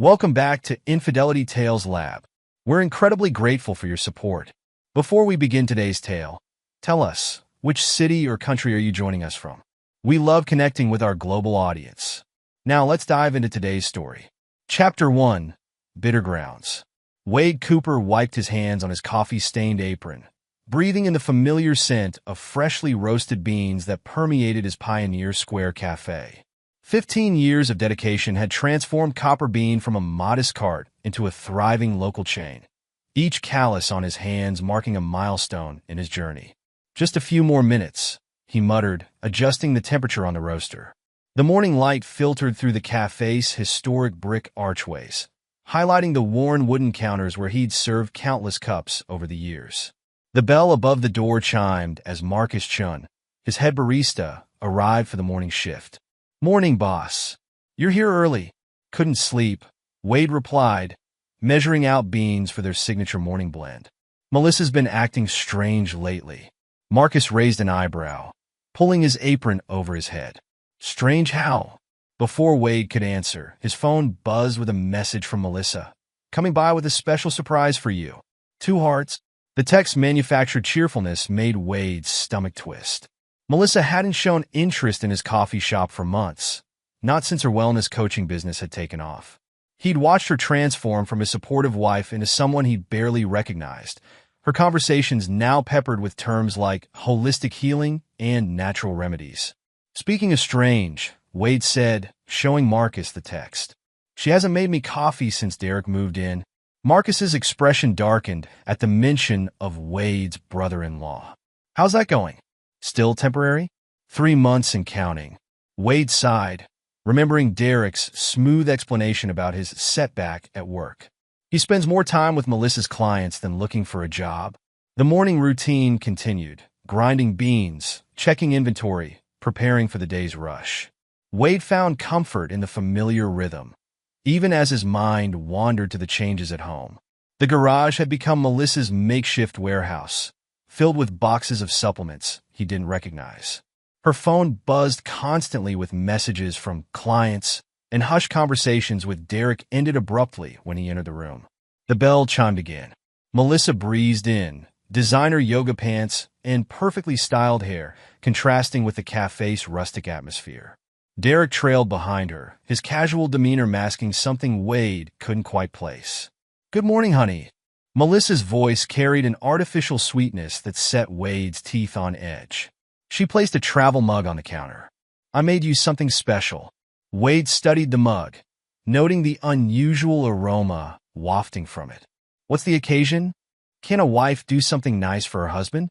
Welcome back to Infidelity Tales Lab. We're incredibly grateful for your support. Before we begin today's tale, tell us, which city or country are you joining us from? We love connecting with our global audience. Now let's dive into today's story. Chapter 1. Bitter Grounds. Wade Cooper wiped his hands on his coffee-stained apron, breathing in the familiar scent of freshly roasted beans that permeated his Pioneer Square cafe. 15 years of dedication had transformed Copper Bean from a modest cart into a thriving local chain, each callus on his hands marking a milestone in his journey. Just a few more minutes, he muttered, adjusting the temperature on the roaster. The morning light filtered through the cafe's historic brick archways, highlighting the worn wooden counters where he'd served countless cups over the years. The bell above the door chimed as Marcus Chun, his head barista, arrived for the morning shift. "Morning, boss. You're here early." "Couldn't sleep," Wade replied, measuring out beans for their signature morning blend. "Melissa's been acting strange lately." Marcus raised an eyebrow, pulling his apron over his head. "Strange how?" Before Wade could answer, his phone buzzed with a message from Melissa. "Coming by with a special surprise for you. 2 hearts." The text's manufactured cheerfulness made Wade's stomach twist. Melissa hadn't shown interest in his coffee shop for months, not since her wellness coaching business had taken off. He'd watched her transform from his supportive wife into someone he'd barely recognized, her conversations now peppered with terms like holistic healing and natural remedies. "Speaking of strange," Wade said, showing Marcus the text. "She hasn't made me coffee since Derek moved in." Marcus's expression darkened at the mention of Wade's brother-in-law. "How's that going? Still temporary?" 3 months and counting. Wade sighed, remembering Derek's smooth explanation about his setback at work. He spends more time with Melissa's clients than looking for a job. The morning routine continued, grinding beans, checking inventory, preparing for the day's rush. Wade found comfort in the familiar rhythm, even as his mind wandered to the changes at home. The garage had become Melissa's makeshift warehouse, filled with boxes of supplements he didn't recognize. Her phone buzzed constantly with messages from clients, and hushed conversations with Derek ended abruptly when he entered the room. The bell chimed again. Melissa breezed in, designer yoga pants and perfectly styled hair, contrasting with the cafe's rustic atmosphere. Derek trailed behind her, his casual demeanor masking something Wade couldn't quite place. "Good morning, honey." Melissa's voice carried an artificial sweetness that set Wade's teeth on edge. She placed a travel mug on the counter. "I made you something special." Wade studied the mug, noting the unusual aroma wafting from it. "What's the occasion? Can a wife do something nice for her husband?"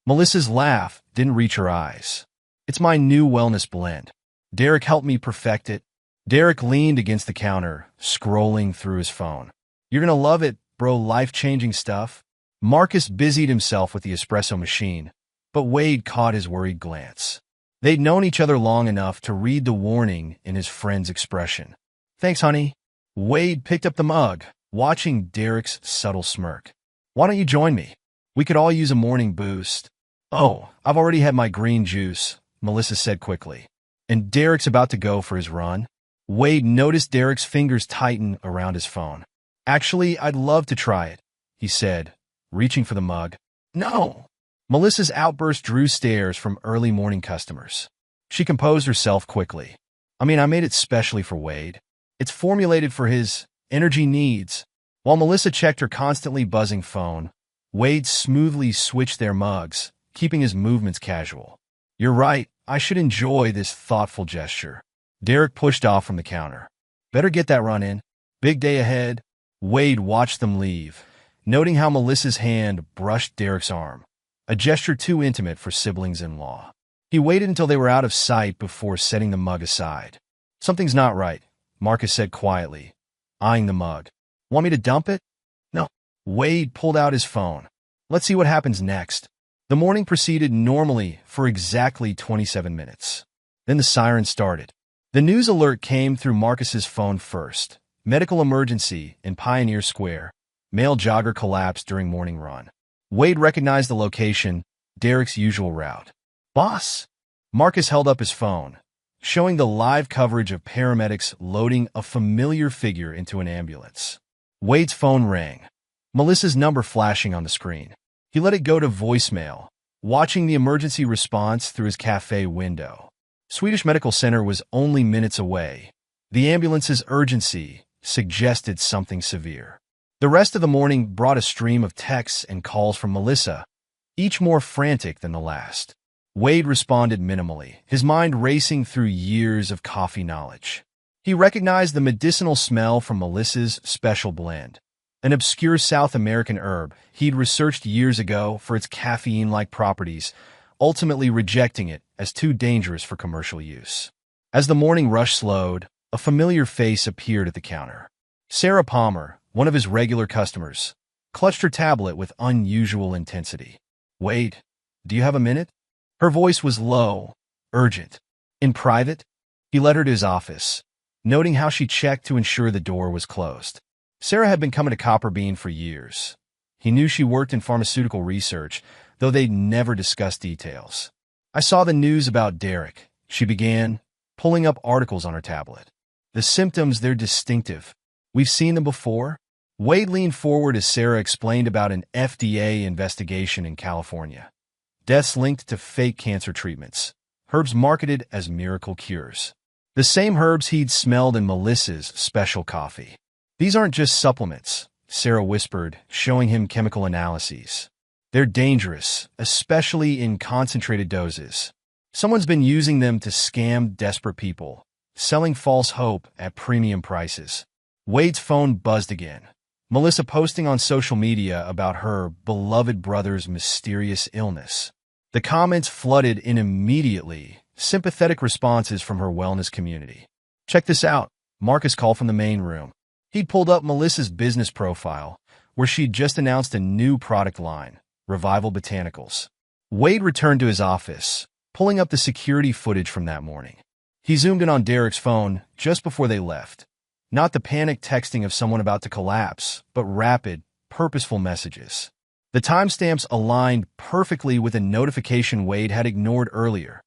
Melissa's laugh didn't reach her eyes. "It's my new wellness blend. Derek helped me perfect it." Derek leaned against the counter, scrolling through his phone. "You're gonna love it, bro, life-changing stuff." Marcus busied himself with the espresso machine, but Wade caught his worried glance. They'd known each other long enough to read the warning in his friend's expression. "Thanks, honey." Wade picked up the mug, watching Derek's subtle smirk. "Why don't you join me? We could all use a morning boost." "Oh, I've already had my green juice," Melissa said quickly. "And Derek's about to go for his run." Wade noticed Derek's fingers tighten around his phone. "Actually, I'd love to try it," he said, reaching for the mug. "No!" Melissa's outburst drew stares from early morning customers. She composed herself quickly. I made it specially for Wade. It's formulated for his energy needs." While Melissa checked her constantly buzzing phone, Wade smoothly switched their mugs, keeping his movements casual. "You're right, I should enjoy this thoughtful gesture." Derek pushed off from the counter. "Better get that run in. Big day ahead." Wade watched them leave, noting how Melissa's hand brushed Derek's arm, a gesture too intimate for siblings-in-law. He waited until they were out of sight before setting the mug aside. "Something's not right," Marcus said quietly, eyeing the mug. "Want me to dump it?" "No." Wade pulled out his phone. "Let's see what happens next." The morning proceeded normally for exactly 27 minutes. Then the siren started. The news alert came through Marcus's phone first. Medical emergency in Pioneer Square. Male jogger collapsed during morning run. Wade recognized the location, Derek's usual route. "Boss?" Marcus held up his phone, showing the live coverage of paramedics loading a familiar figure into an ambulance. Wade's phone rang, Melissa's number flashing on the screen. He let it go to voicemail, watching the emergency response through his cafe window. Swedish Medical Center was only minutes away. The ambulance's urgency suggested something severe. The rest of the morning brought a stream of texts and calls from Melissa, each more frantic than the last. Wade responded minimally, his mind racing through years of coffee knowledge. He recognized the medicinal smell from Melissa's special blend, an obscure South American herb he'd researched years ago for its caffeine-like properties, ultimately rejecting it as too dangerous for commercial use. As the morning rush slowed, a familiar face appeared at the counter. Sarah Palmer, one of his regular customers, clutched her tablet with unusual intensity. "Wade, do you have a minute?" Her voice was low, urgent. In private, he led her to his office, noting how she checked to ensure the door was closed. Sarah had been coming to Copper Bean for years. He knew she worked in pharmaceutical research, though they'd never discussed details. "I saw the news about Derek," she began, pulling up articles on her tablet. "The symptoms, they're distinctive. We've seen them before." Wade leaned forward as Sarah explained about an FDA investigation in California. Deaths linked to fake cancer treatments, herbs marketed as miracle cures. The same herbs he'd smelled in Melissa's special coffee. "These aren't just supplements," Sarah whispered, showing him chemical analyses. "They're dangerous, especially in concentrated doses. Someone's been using them to scam desperate people, selling false hope at premium prices." Wade's phone buzzed again. Melissa posting on social media about her beloved brother's mysterious illness. The comments flooded in immediately, sympathetic responses from her wellness community. "Check this out," Marcus called from the main room. He'd pulled up Melissa's business profile, where she'd just announced a new product line, Revival Botanicals. Wade returned to his office, pulling up the security footage from that morning. He zoomed in on Derek's phone just before they left. Not the panic texting of someone about to collapse, but rapid, purposeful messages. The timestamps aligned perfectly with a notification Wade had ignored earlier,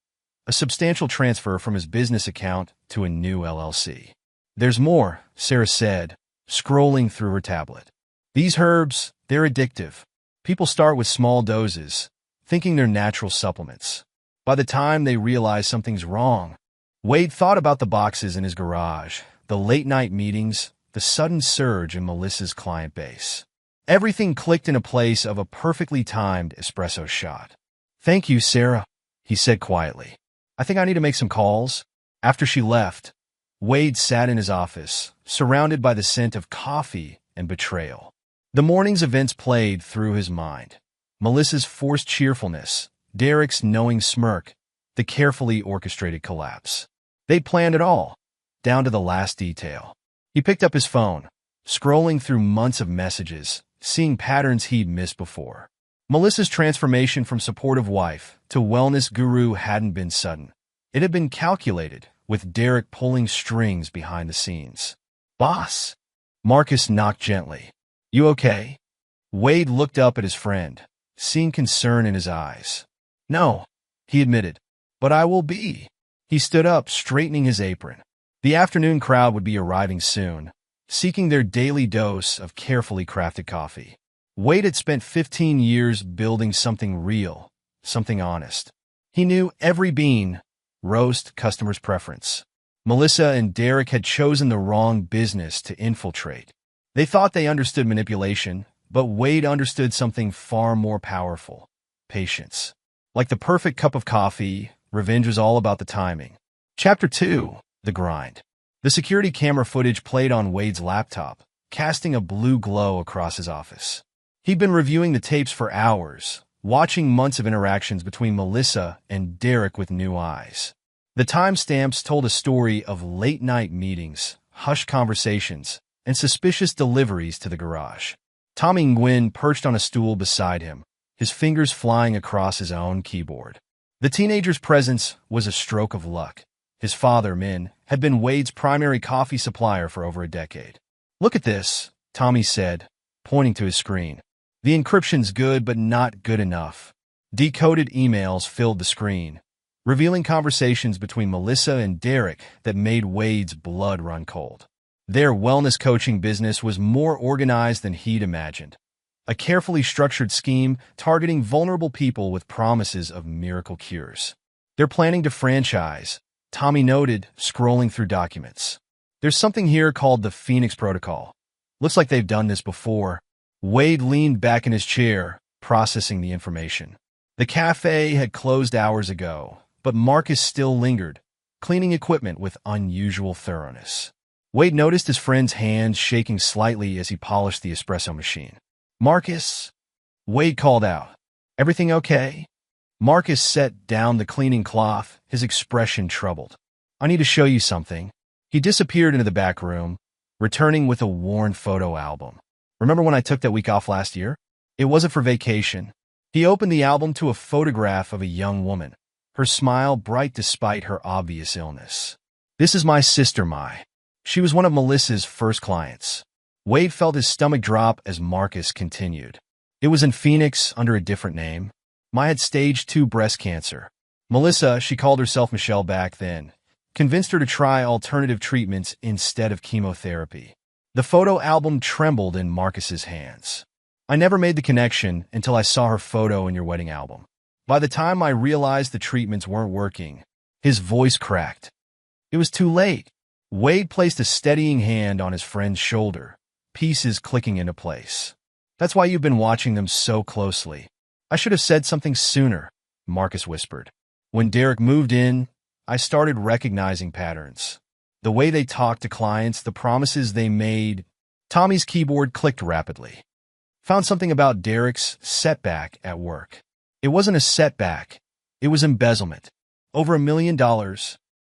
a substantial transfer from his business account to a new LLC. "There's more," Sarah said, scrolling through her tablet. "These herbs, they're addictive. People start with small doses, thinking they're natural supplements. By the time they realize something's wrong." Wade thought about the boxes in his garage, the late-night meetings, the sudden surge in Melissa's client base. Everything clicked in a place of a perfectly timed espresso shot. "Thank you, Sarah," he said quietly. "I think I need to make some calls." After she left, Wade sat in his office, surrounded by the scent of coffee and betrayal. The morning's events played through his mind. Melissa's forced cheerfulness, Derek's knowing smirk, the carefully orchestrated collapse. They'd planned it all, down to the last detail. He picked up his phone, scrolling through months of messages, seeing patterns he'd missed before. Melissa's transformation from supportive wife to wellness guru hadn't been sudden. It had been calculated, with Derek pulling strings behind the scenes. "Boss?" Marcus knocked gently. "You okay?" Wade looked up at his friend, seeing concern in his eyes. "No," he admitted, "but I will be." He stood up, straightening his apron. The afternoon crowd would be arriving soon, seeking their daily dose of carefully crafted coffee. Wade had spent 15 years building something real, something honest. He knew every bean, roast, customer's preference. Melissa and Derek had chosen the wrong business to infiltrate. They thought they understood manipulation, but Wade understood something far more powerful: patience. Like the perfect cup of coffee, revenge was all about the timing. Chapter 2: The Grind. The security camera footage played on Wade's laptop, casting a blue glow across his office. He'd been reviewing the tapes for hours, watching months of interactions between Melissa and Derek with new eyes. The timestamps told a story of late-night meetings, hushed conversations, and suspicious deliveries to the garage. Tommy Nguyen perched on a stool beside him, his fingers flying across his own keyboard. The teenager's presence was a stroke of luck. His father, Min, had been Wade's primary coffee supplier for over a decade. "Look at this," Tommy said, pointing to his screen. "The encryption's good, but not good enough." Decoded emails filled the screen, revealing conversations between Melissa and Derek that made Wade's blood run cold. Their wellness coaching business was more organized than he'd imagined. A carefully structured scheme targeting vulnerable people with promises of miracle cures. They're planning to franchise, Tommy noted, scrolling through documents. There's something here called the Phoenix Protocol. Looks like they've done this before. Wade leaned back in his chair, processing the information. The cafe had closed hours ago, but Marcus still lingered, cleaning equipment with unusual thoroughness. Wade noticed his friend's hands shaking slightly as he polished the espresso machine. "Marcus?" Wade called out. "Everything okay?" Marcus set down the cleaning cloth, his expression troubled. "I need to show you something." He disappeared into the back room, returning with a worn photo album. "Remember when I took that week off last year? It wasn't for vacation." He opened the album to a photograph of a young woman, her smile bright despite her obvious illness. "This is my sister, Mai. She was one of Melissa's first clients." Wade felt his stomach drop as Marcus continued. "It was in Phoenix under a different name. Mai had stage 2 breast cancer. Melissa, she called herself Michelle back then, convinced her to try alternative treatments instead of chemotherapy." The photo album trembled in Marcus's hands. "I never made the connection until I saw her photo in your wedding album. By the time I realized the treatments weren't working," his voice cracked. "It was too late." Wade placed a steadying hand on his friend's shoulder, pieces clicking into place. "That's why you've been watching them so closely." "I should have said something sooner," Marcus whispered. "When Derek moved in, I started recognizing patterns. The way they talked to clients, the promises they made." Tommy's keyboard clicked rapidly. "Found something about Derek's setback at work." "It wasn't a setback. It was embezzlement. Over $1 million.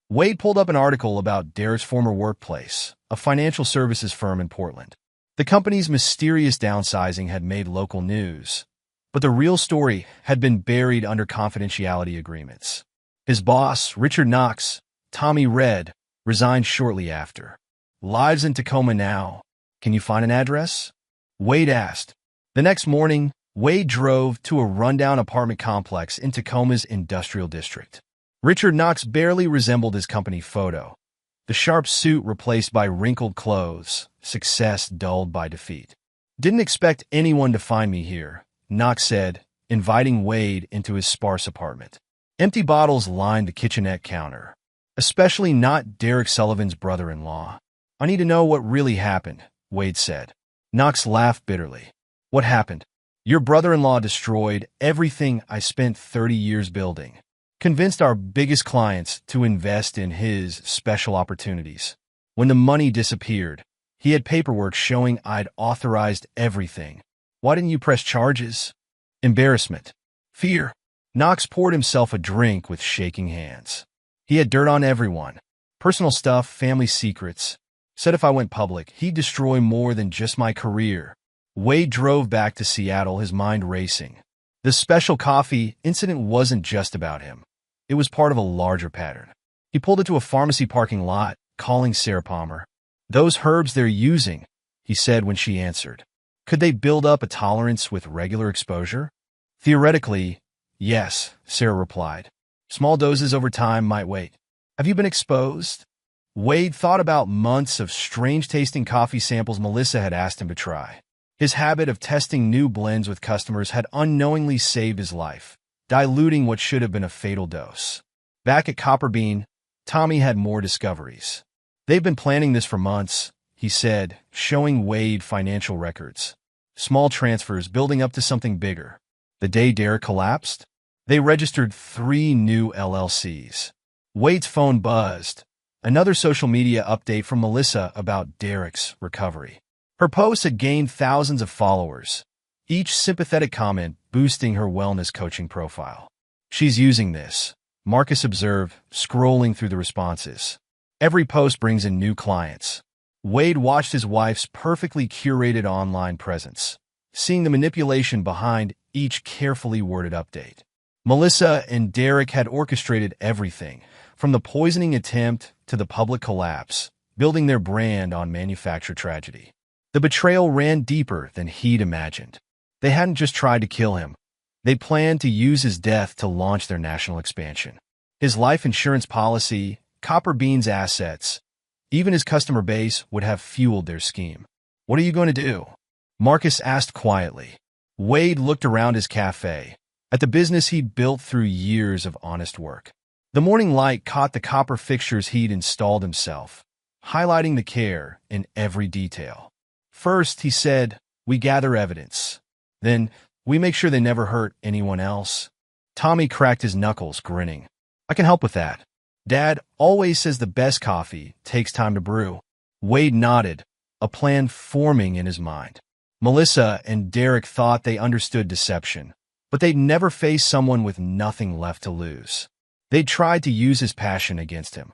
Wade pulled up an article about Derek's former workplace, a financial services firm in Portland. The company's mysterious downsizing had made local news, but the real story had been buried under confidentiality agreements. His boss, Richard Knox, Tommy read, resigned shortly after. "Lives in Tacoma now. Can you find an address?" Wade asked. The next morning, Wade drove to a rundown apartment complex in Tacoma's industrial district. Richard Knox barely resembled his company photo. The sharp suit replaced by wrinkled clothes, success dulled by defeat. "Didn't expect anyone to find me here," Knox said, inviting Wade into his sparse apartment. Empty bottles lined the kitchenette counter. "Especially not Derek Sullivan's brother-in-law." "I need to know what really happened," Wade said. Knox laughed bitterly. "What happened?" "Your brother-in-law destroyed everything I spent 30 years building. Convinced our biggest clients to invest in his special opportunities. When the money disappeared, he had paperwork showing I'd authorized everything. Why didn't you press charges?" "Embarrassment. Fear." Knox poured himself a drink with shaking hands. He had dirt on everyone. Personal stuff, family secrets. Said if I went public, he'd destroy more than just my career. Wade drove back to Seattle, his mind racing. The special coffee incident wasn't just about him. It was part of a larger pattern. He pulled into a pharmacy parking lot, calling Sarah Palmer. "Those herbs they're using," he said when she answered. "Could they build up a tolerance with regular exposure?" "Theoretically, yes," Sarah replied. "Small doses over time might wait." "Have you been exposed?" Wade thought about months of strange-tasting coffee samples Melissa had asked him to try. His habit of testing new blends with customers had unknowingly saved his life, diluting what should have been a fatal dose. Back at Copper Bean, Tommy had more discoveries. "They've been planning this for months," he said, showing Wade financial records. "Small transfers building up to something bigger." The day Derek collapsed, they registered 3 new LLCs. Wade's phone buzzed. Another social media update from Melissa about Derek's recovery. Her posts had gained thousands of followers, each sympathetic comment boosting her wellness coaching profile. "She's using this," Marcus observed, scrolling through the responses. "Every post brings in new clients." Wade watched his wife's perfectly curated online presence, seeing the manipulation behind each carefully worded update. Melissa and Derek had orchestrated everything, from the poisoning attempt to the public collapse, building their brand on manufactured tragedy. The betrayal ran deeper than he'd imagined. They hadn't just tried to kill him. They planned to use his death to launch their national expansion. His life insurance policy, Copper Bean's assets, even his customer base would have fueled their scheme. "What are you going to do?" Marcus asked quietly. Wade looked around his cafe, at the business he'd built through years of honest work. The morning light caught the copper fixtures he'd installed himself, highlighting the care in every detail. "First," he said, "we gather evidence. Then, we make sure they never hurt anyone else." Tommy cracked his knuckles, grinning. "I can help with that. Dad always says the best coffee takes time to brew." Wade nodded, a plan forming in his mind. Melissa and Derek thought they understood deception, but they'd never faced someone with nothing left to lose. They'd tried to use his passion against him.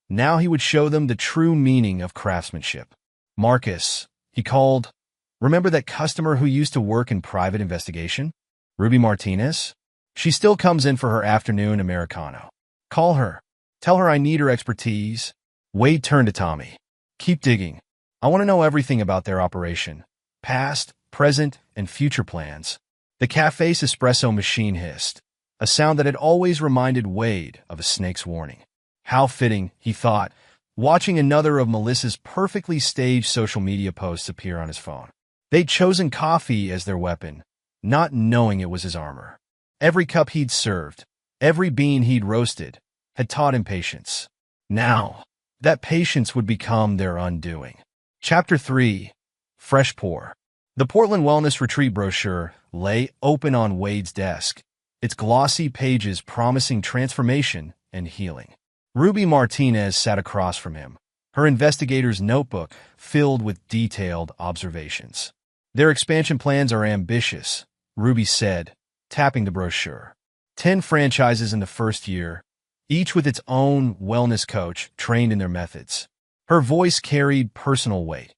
Now he would show them the true meaning of craftsmanship. "Marcus," he called. "Remember that customer who used to work in private investigation? Ruby Martinez? She still comes in for her afternoon Americano. Call her. Tell her I need her expertise." Wade turned to Tommy. "Keep digging. I want to know everything about their operation. Past, present, and future plans." The cafe's espresso machine hissed, a sound that had always reminded Wade of a snake's warning. How fitting, he thought, watching another of Melissa's perfectly staged social media posts appear on his phone. They'd chosen coffee as their weapon, not knowing it was his armor. Every cup he'd served, every bean he'd roasted, had taught him patience. Now, that patience would become their undoing. Chapter 3. Fresh Pour. The Portland Wellness Retreat brochure lay open on Wade's desk, its glossy pages promising transformation and healing. Ruby Martinez sat across from him, her investigator's notebook filled with detailed observations. "Their expansion plans are ambitious," Ruby said, tapping the brochure. 10 franchises in the first year, each with its own wellness coach trained in their methods. Her voice carried personal weight.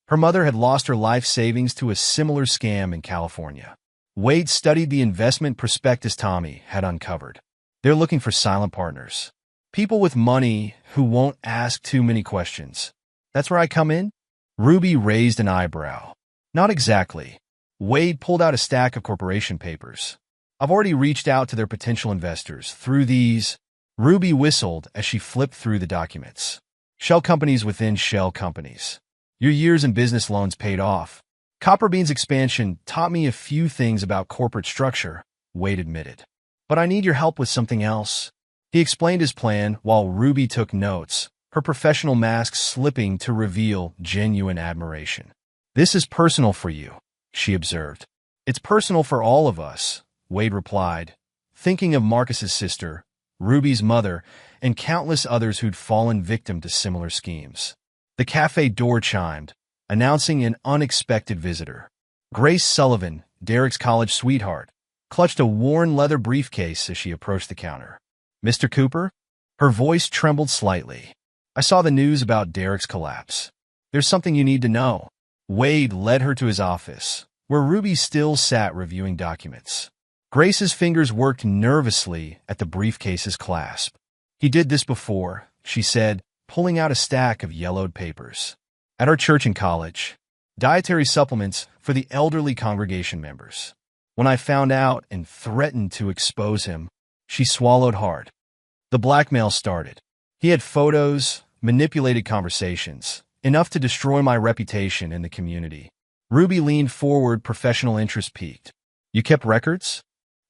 Her mother had lost her life savings to a similar scam in California. Wade studied the investment prospectus Tommy had uncovered. "They're looking for silent partners. People with money who won't ask too many questions. That's where I come in?" Ruby raised an eyebrow. "Not exactly." Wade pulled out a stack of corporation papers. "I've already reached out to their potential investors through these." Ruby whistled as she flipped through the documents. "Shell companies within shell companies. Your years in business loans paid off." "Copper Bean's expansion taught me a few things about corporate structure," Wade admitted. "But I need your help with something else." He explained his plan while Ruby took notes, her professional mask slipping to reveal genuine admiration. "This is personal for you," she observed. "It's personal for all of us," Wade replied, thinking of Marcus's sister, Ruby's mother, and countless others who'd fallen victim to similar schemes. The cafe door chimed, announcing an unexpected visitor. Grace Sullivan, Derek's college sweetheart, clutched a worn leather briefcase as she approached the counter. "Mr. Cooper?" Her voice trembled slightly. "I saw the news about Derek's collapse. There's something you need to know." Wade led her to his office, where Ruby still sat reviewing documents. Grace's fingers worked nervously at the briefcase's clasp. "He did this before," she said, pulling out a stack of yellowed papers. "At our church and college. Dietary supplements for the elderly congregation members. When I found out and threatened to expose him," she swallowed hard. "The blackmail started. He had photos, manipulated conversations, enough to destroy my reputation in the community." Ruby leaned forward, professional interest peaked. "You kept records?"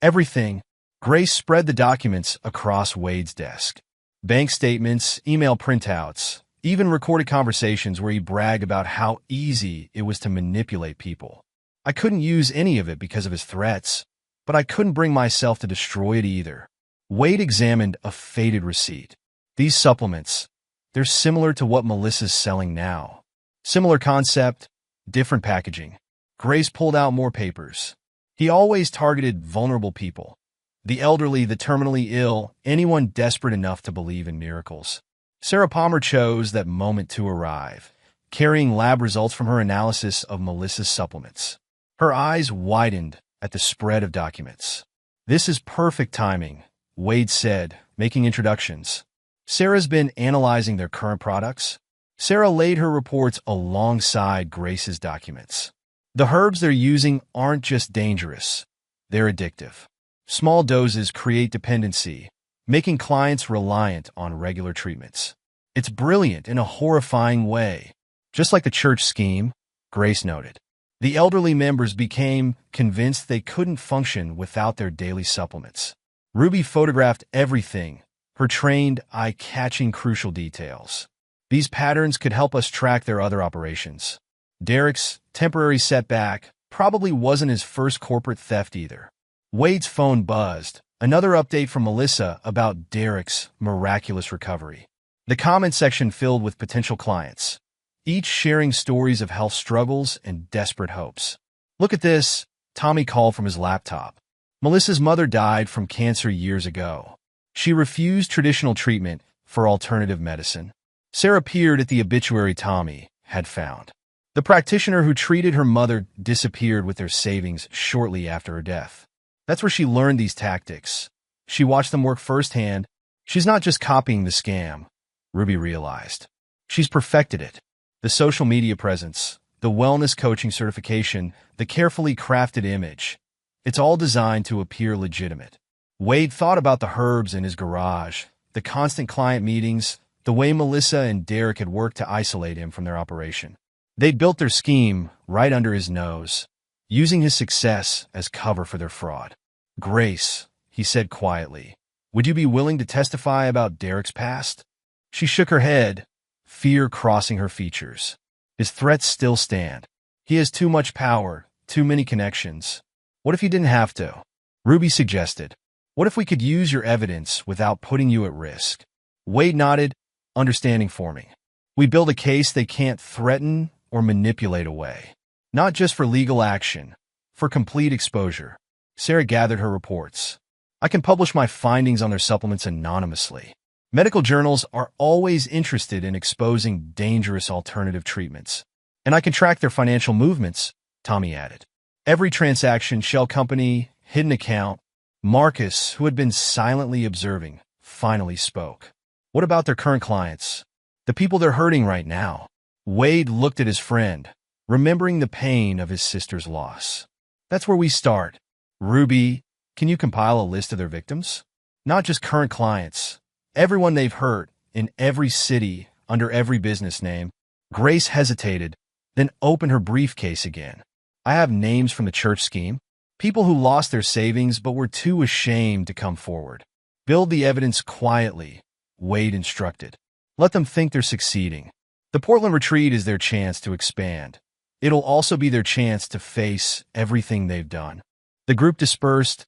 "Everything." Grace spread the documents across Wade's desk. Bank statements, email printouts, even recorded conversations where he bragged about how easy it was to manipulate people. "I couldn't use any of it because of his threats, but I couldn't bring myself to destroy it either." Wade examined a faded receipt. "These supplements, they're similar to what Melissa's selling now. Similar concept, different packaging." Grace pulled out more papers. "He always targeted vulnerable people. The elderly, the terminally ill, anyone desperate enough to believe in miracles. Sarah Palmer chose that moment to arrive, carrying lab results from her analysis of Melissa's supplements. Her eyes widened at the spread of documents. "This is perfect timing," Wade said, making introductions. "Sarah's been analyzing their current products." Sarah laid her reports alongside Grace's documents. "The herbs they're using aren't just dangerous, they're addictive. Small doses create dependency, making clients reliant on regular treatments. It's brilliant in a horrifying way. Just like the church scheme, Grace noted. The elderly members became convinced they couldn't function without their daily supplements. Ruby photographed everything, her trained, eye-catching crucial details. These patterns could help us track their other operations. Derek's temporary setback probably wasn't his first corporate theft either. Wade's phone buzzed, another update from Melissa about Derek's miraculous recovery. The comment section filled with potential clients, each sharing stories of health struggles and desperate hopes. Look at this, Tommy called from his laptop. Melissa's mother died from cancer years ago. She refused traditional treatment for alternative medicine. Sarah peered at the obituary Tommy had found. The practitioner who treated her mother disappeared with their savings shortly after her death. That's where she learned these tactics. She watched them work firsthand. She's not just copying the scam, Ruby realized. She's perfected it. The social media presence, the wellness coaching certification, the carefully crafted image. It's all designed to appear legitimate. Wade thought about the herbs in his garage, the constant client meetings, the way Melissa and Derek had worked to isolate him from their operation. They'd built their scheme right under his nose, using his success as cover for their fraud. Grace, he said quietly, would you be willing to testify about Derek's past? She shook her head, fear crossing her features. His threats still stand. He has too much power, too many connections. What if you didn't have to? Ruby suggested. What if we could use your evidence without putting you at risk? Wade nodded, understanding forming. We build a case they can't threaten or manipulate away. Not just for legal action, for complete exposure. Sarah gathered her reports. I can publish my findings on their supplements anonymously. Medical journals are always interested in exposing dangerous alternative treatments. And I can track their financial movements, Tommy added. Every transaction, shell company, hidden account. Marcus, who had been silently observing, finally spoke. What about their current clients? The people they're hurting right now? Wade looked at his friend, remembering the pain of his sister's loss. That's where we start. Ruby, can you compile a list of their victims? Not just current clients. Everyone they've hurt, in every city, under every business name. Grace hesitated, then opened her briefcase again. I have names from the church scheme. People who lost their savings but were too ashamed to come forward. Build the evidence quietly, Wade instructed. Let them think they're succeeding. The Portland retreat is their chance to expand. It'll also be their chance to face everything they've done. The group dispersed,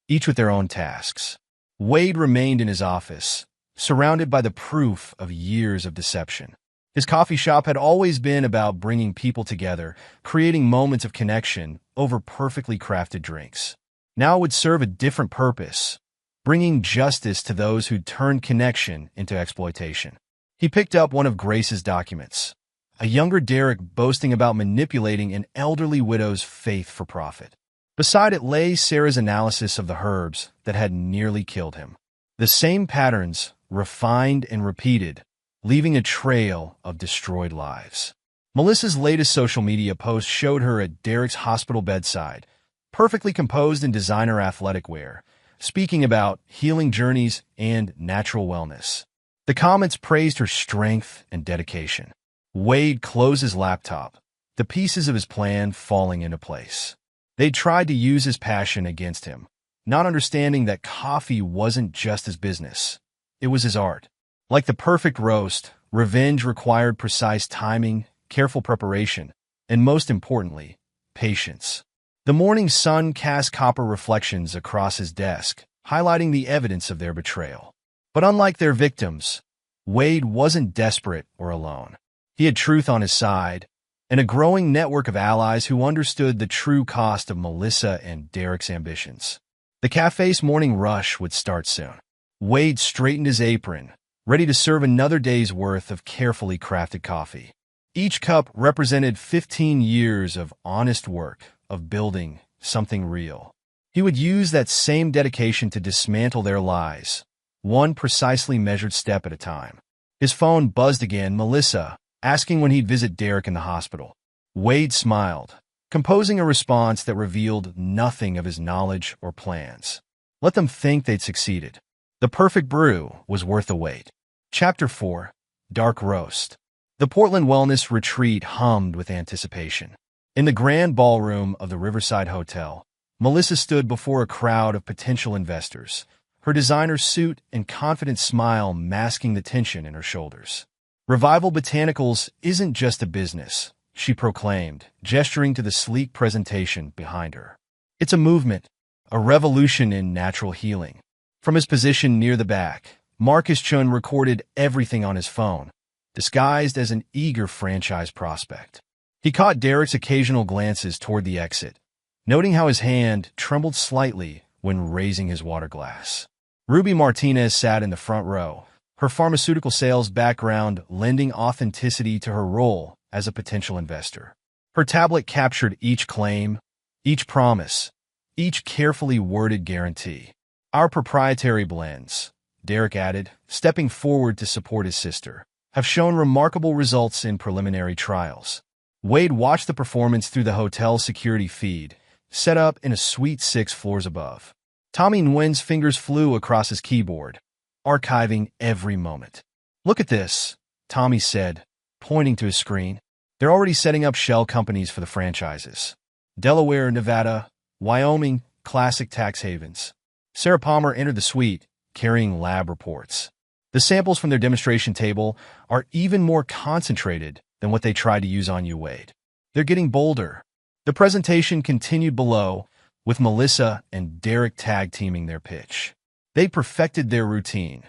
each with their own tasks. Wade remained in his office, surrounded by the proof of years of deception. His coffee shop had always been about bringing people together, creating moments of connection over perfectly crafted drinks. Now it would serve a different purpose, bringing justice to those who'd turned connection into exploitation. He picked up one of Grace's documents, a younger Derek boasting about manipulating an elderly widow's faith for profit. Beside it lay Sarah's analysis of the herbs that had nearly killed him. The same patterns, refined and repeated, leaving a trail of destroyed lives. Melissa's latest social media post showed her at Derek's hospital bedside, perfectly composed in designer athletic wear, speaking about healing journeys and natural wellness. The comments praised her strength and dedication. Wade closed his laptop, the pieces of his plan falling into place. They tried to use his passion against him, not understanding that coffee wasn't just his business. It was his art. Like the perfect roast, revenge required precise timing, careful preparation, and most importantly, patience. The morning sun cast copper reflections across his desk, highlighting the evidence of their betrayal. But unlike their victims, Wade wasn't desperate or alone. He had truth on his side, and a growing network of allies who understood the true cost of Melissa and Derek's ambitions. The cafe's morning rush would start soon. Wade straightened his apron, ready to serve another day's worth of carefully crafted coffee. Each cup represented 15 years of honest work, of building something real. He would use that same dedication to dismantle their lies, one precisely measured step at a time. His phone buzzed again, Melissa, asking when he'd visit Derek in the hospital. Wade smiled, composing a response that revealed nothing of his knowledge or plans. Let them think they'd succeeded. The perfect brew was worth the wait. Chapter 4. Dark Roast. The Portland Wellness Retreat hummed with anticipation. In the grand ballroom of the Riverside Hotel, Melissa stood before a crowd of potential investors, her designer suit and confident smile masking the tension in her shoulders. Revival Botanicals isn't just a business, she proclaimed, gesturing to the sleek presentation behind her. It's a movement, a revolution in natural healing. From his position near the back, Marcus Chun recorded everything on his phone, disguised as an eager franchise prospect. He caught Derek's occasional glances toward the exit, noting how his hand trembled slightly when raising his water glass. Ruby Martinez sat in the front row, her pharmaceutical sales background lending authenticity to her role as a potential investor. Her tablet captured each claim, each promise, each carefully worded guarantee. Our proprietary blends, Derek added, stepping forward to support his sister, have shown remarkable results in preliminary trials. Wade watched the performance through the hotel's security feed, set up in a suite 6 floors above. Tommy Nguyen's fingers flew across his keyboard, archiving every moment. "Look at this," Tommy said, pointing to his screen. "They're already setting up shell companies for the franchises. Delaware, Nevada, Wyoming, classic tax havens." Sarah Palmer entered the suite, carrying lab reports. The samples from their demonstration table are even more concentrated than what they tried to use on you, Wade. They're getting bolder. The presentation continued below, with Melissa and Derek tag-teaming their pitch. They perfected their routine.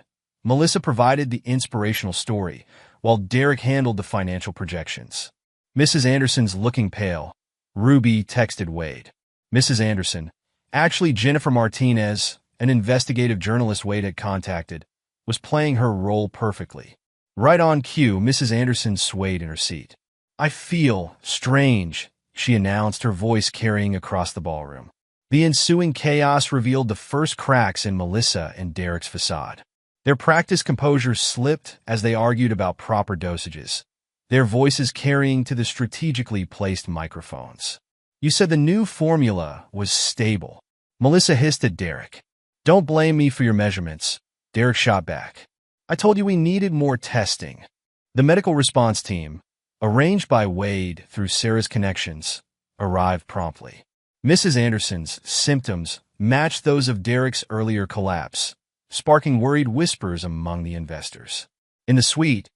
Melissa provided the inspirational story, while Derek handled the financial projections. "Mrs. Anderson's looking pale," Ruby texted Wade. Mrs. Anderson, actually Jennifer Martinez, an investigative journalist Wade had contacted, was playing her role perfectly. Right on cue, Mrs. Anderson swayed in her seat. "I feel strange," she announced, her voice carrying across the ballroom. The ensuing chaos revealed the first cracks in Melissa and Derek's facade. Their practiced composure slipped as they argued about proper dosages, their voices carrying to the strategically placed microphones. "You said the new formula was stable," Melissa hissed at Derek. "Don't blame me for your measurements," Derek shot back. "I told you we needed more testing." The medical response team, arranged by Wade through Sarah's connections, arrived promptly. Mrs. Anderson's symptoms matched those of Derek's earlier collapse, sparking worried whispers among the investors. In the suite,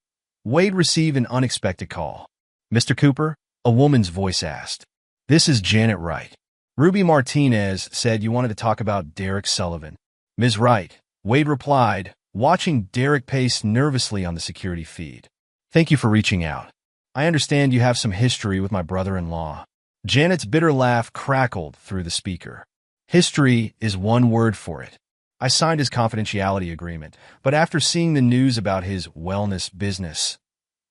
Wade received an unexpected call. "Mr. Cooper?" a woman's voice asked. "This is Janet Wright." Ruby Martinez said you wanted to talk about Derek Sullivan. "Ms. Wright," Wade replied, watching Derek pace nervously on the security feed. "Thank you for reaching out. I understand you have some history with my brother-in-law." Janet's bitter laugh crackled through the speaker. "History is one word for it. I signed his confidentiality agreement, but after seeing the news about his wellness business,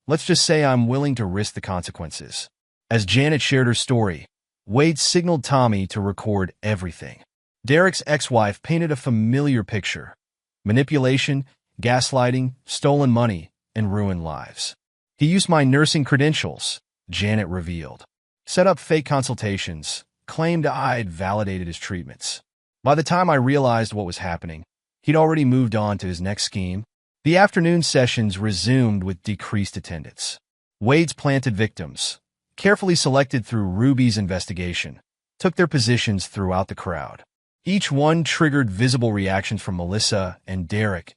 let's just say I'm willing to risk the consequences." As Janet shared her story, Wade signaled Tommy to record everything. Derek's ex-wife painted a familiar picture: manipulation, gaslighting, stolen money, and ruined lives. "He used my nursing credentials," Janet revealed. "Set up fake consultations, claimed I'd validated his treatments. By the time I realized what was happening, he'd already moved on to his next scheme." The afternoon sessions resumed with decreased attendance. Wade's planted victims, carefully selected through Ruby's investigation, took their positions throughout the crowd. Each one triggered visible reactions from Melissa and Derek.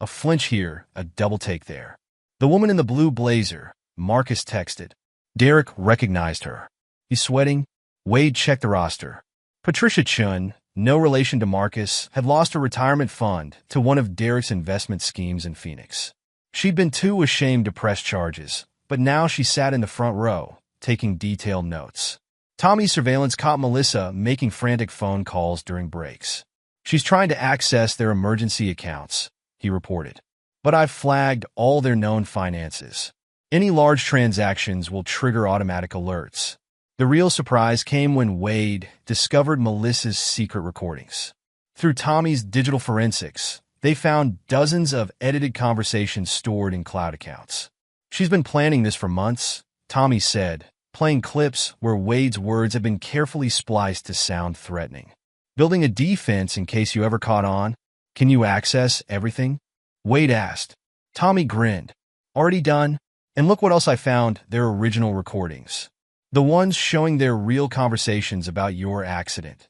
A flinch here, a double take there. "The woman in the blue blazer," Marcus texted. Derek recognized her. "He's sweating?" Wade checked the roster. Patricia Chun, no relation to Marcus, had lost her retirement fund to one of Derek's investment schemes in Phoenix. She'd been too ashamed to press charges, but now she sat in the front row, taking detailed notes. Tommy's surveillance caught Melissa making frantic phone calls during breaks. "She's trying to access their emergency accounts," he reported. "But I've flagged all their known finances. Any large transactions will trigger automatic alerts." The real surprise came when Wade discovered Melissa's secret recordings. Through Tommy's digital forensics, they found dozens of edited conversations stored in cloud accounts. "She's been planning this for months," Tommy said, playing clips where Wade's words had been carefully spliced to sound threatening. "Building a defense in case you ever caught on." Can you access everything? Wade asked. Tommy grinned. Already done? And look what else I found, their original recordings. The ones showing their real conversations about your accident.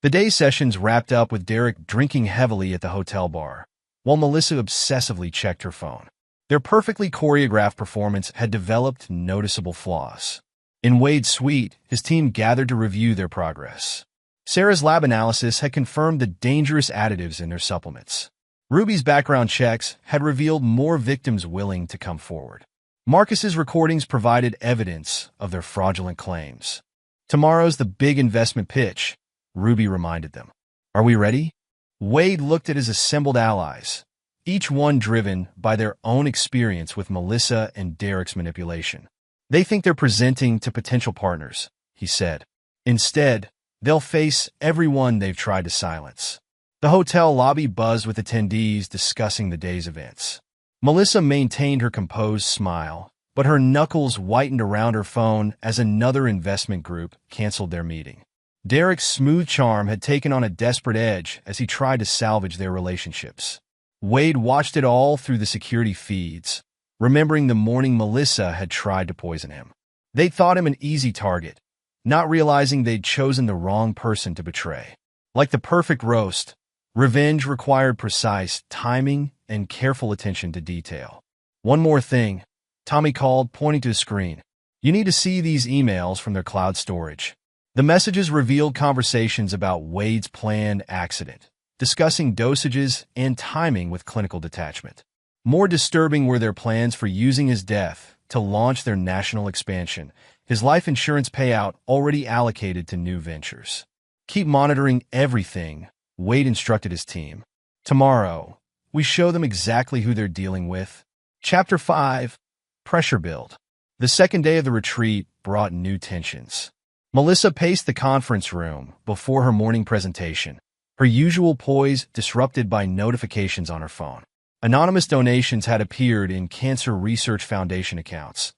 The day sessions wrapped up with Derek drinking heavily at the hotel bar, while Melissa obsessively checked her phone. Their perfectly choreographed performance had developed noticeable flaws. In Wade's suite, his team gathered to review their progress. Sarah's lab analysis had confirmed the dangerous additives in their supplements. Ruby's background checks had revealed more victims willing to come forward. Marcus's recordings provided evidence of their fraudulent claims. Tomorrow's the big investment pitch, Ruby reminded them. Are we ready? Wade looked at his assembled allies, each one driven by their own experience with Melissa and Derek's manipulation. They think they're presenting to potential partners, he said. Instead, they'll face everyone they've tried to silence. The hotel lobby buzzed with attendees discussing the day's events. Melissa maintained her composed smile, but her knuckles whitened around her phone as another investment group canceled their meeting. Derek's smooth charm had taken on a desperate edge as he tried to salvage their relationships. Wade watched it all through the security feeds, remembering the morning Melissa had tried to poison him. They thought him an easy target, not realizing they'd chosen the wrong person to betray. Like the perfect roast, revenge required precise timing and careful attention to detail. One more thing, Tommy called, pointing to the screen. You need to see these emails from their cloud storage. The messages revealed conversations about Wade's planned accident, discussing dosages and timing with clinical detachment. More disturbing were their plans for using his death to launch their national expansion, his life insurance payout already allocated to new ventures. Keep monitoring everything, Wade instructed his team. Tomorrow, we show them exactly who they're dealing with. Chapter 5, Pressure Build. The second day of the retreat brought new tensions. Melissa paced the conference room before her morning presentation, her usual poise disrupted by notifications on her phone. Anonymous donations had appeared in Cancer Research Foundation accounts,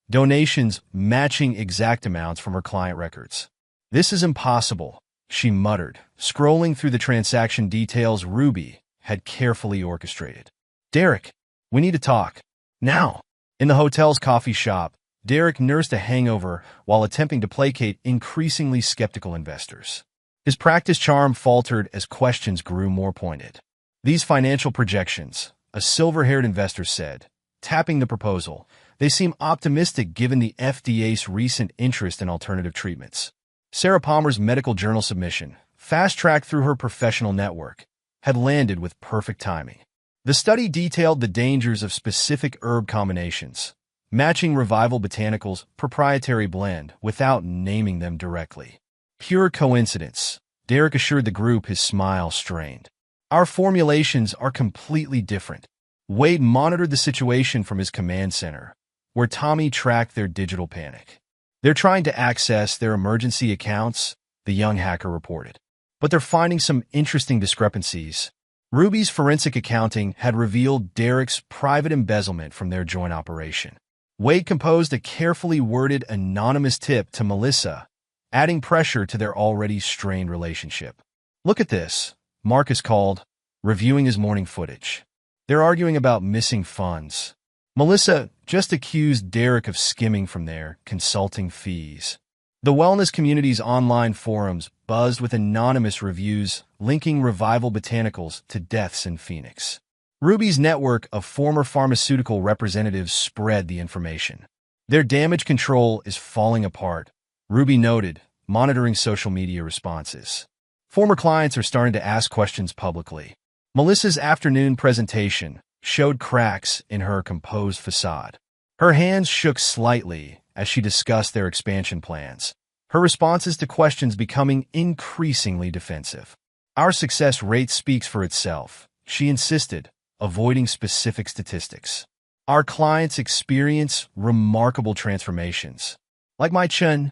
donations matching exact amounts from her client records. This is impossible, she muttered, scrolling through the transaction details Ruby had carefully orchestrated. Derek, we need to talk. Now. In the hotel's coffee shop, Derek nursed a hangover while attempting to placate increasingly skeptical investors. His practice charm faltered as questions grew more pointed. These financial projections, a silver-haired investor said, tapping the proposal, they seem optimistic given the FDA's recent interest in alternative treatments. Sarah Palmer's medical journal submission, fast-tracked through her professional network, had landed with perfect timing. The study detailed the dangers of specific herb combinations, matching Revival Botanicals' proprietary blend without naming them directly. Pure coincidence, Derek assured the group, his smile strained. Our formulations are completely different. Wade monitored the situation from his command center, where Tommy tracked their digital panic. They're trying to access their emergency accounts, the young hacker reported. But they're finding some interesting discrepancies. Ruby's forensic accounting had revealed Derek's private embezzlement from their joint operation. Wade composed a carefully worded anonymous tip to Melissa, adding pressure to their already strained relationship. Look at this, Marcus called, reviewing his morning footage. They're arguing about missing funds. Melissa just accused Derek of skimming from their consulting fees. The wellness community's online forums buzzed with anonymous reviews linking Revival Botanicals to deaths in Phoenix. Ruby's network of former pharmaceutical representatives spread the information. Their damage control is falling apart, Ruby noted, monitoring social media responses. Former clients are starting to ask questions publicly. Melissa's afternoon presentation showed cracks in her composed facade. Her hands shook slightly as she discussed their expansion plans, her responses to questions becoming increasingly defensive. Our success rate speaks for itself, she insisted, avoiding specific statistics. Our clients experience remarkable transformations. Like my chun,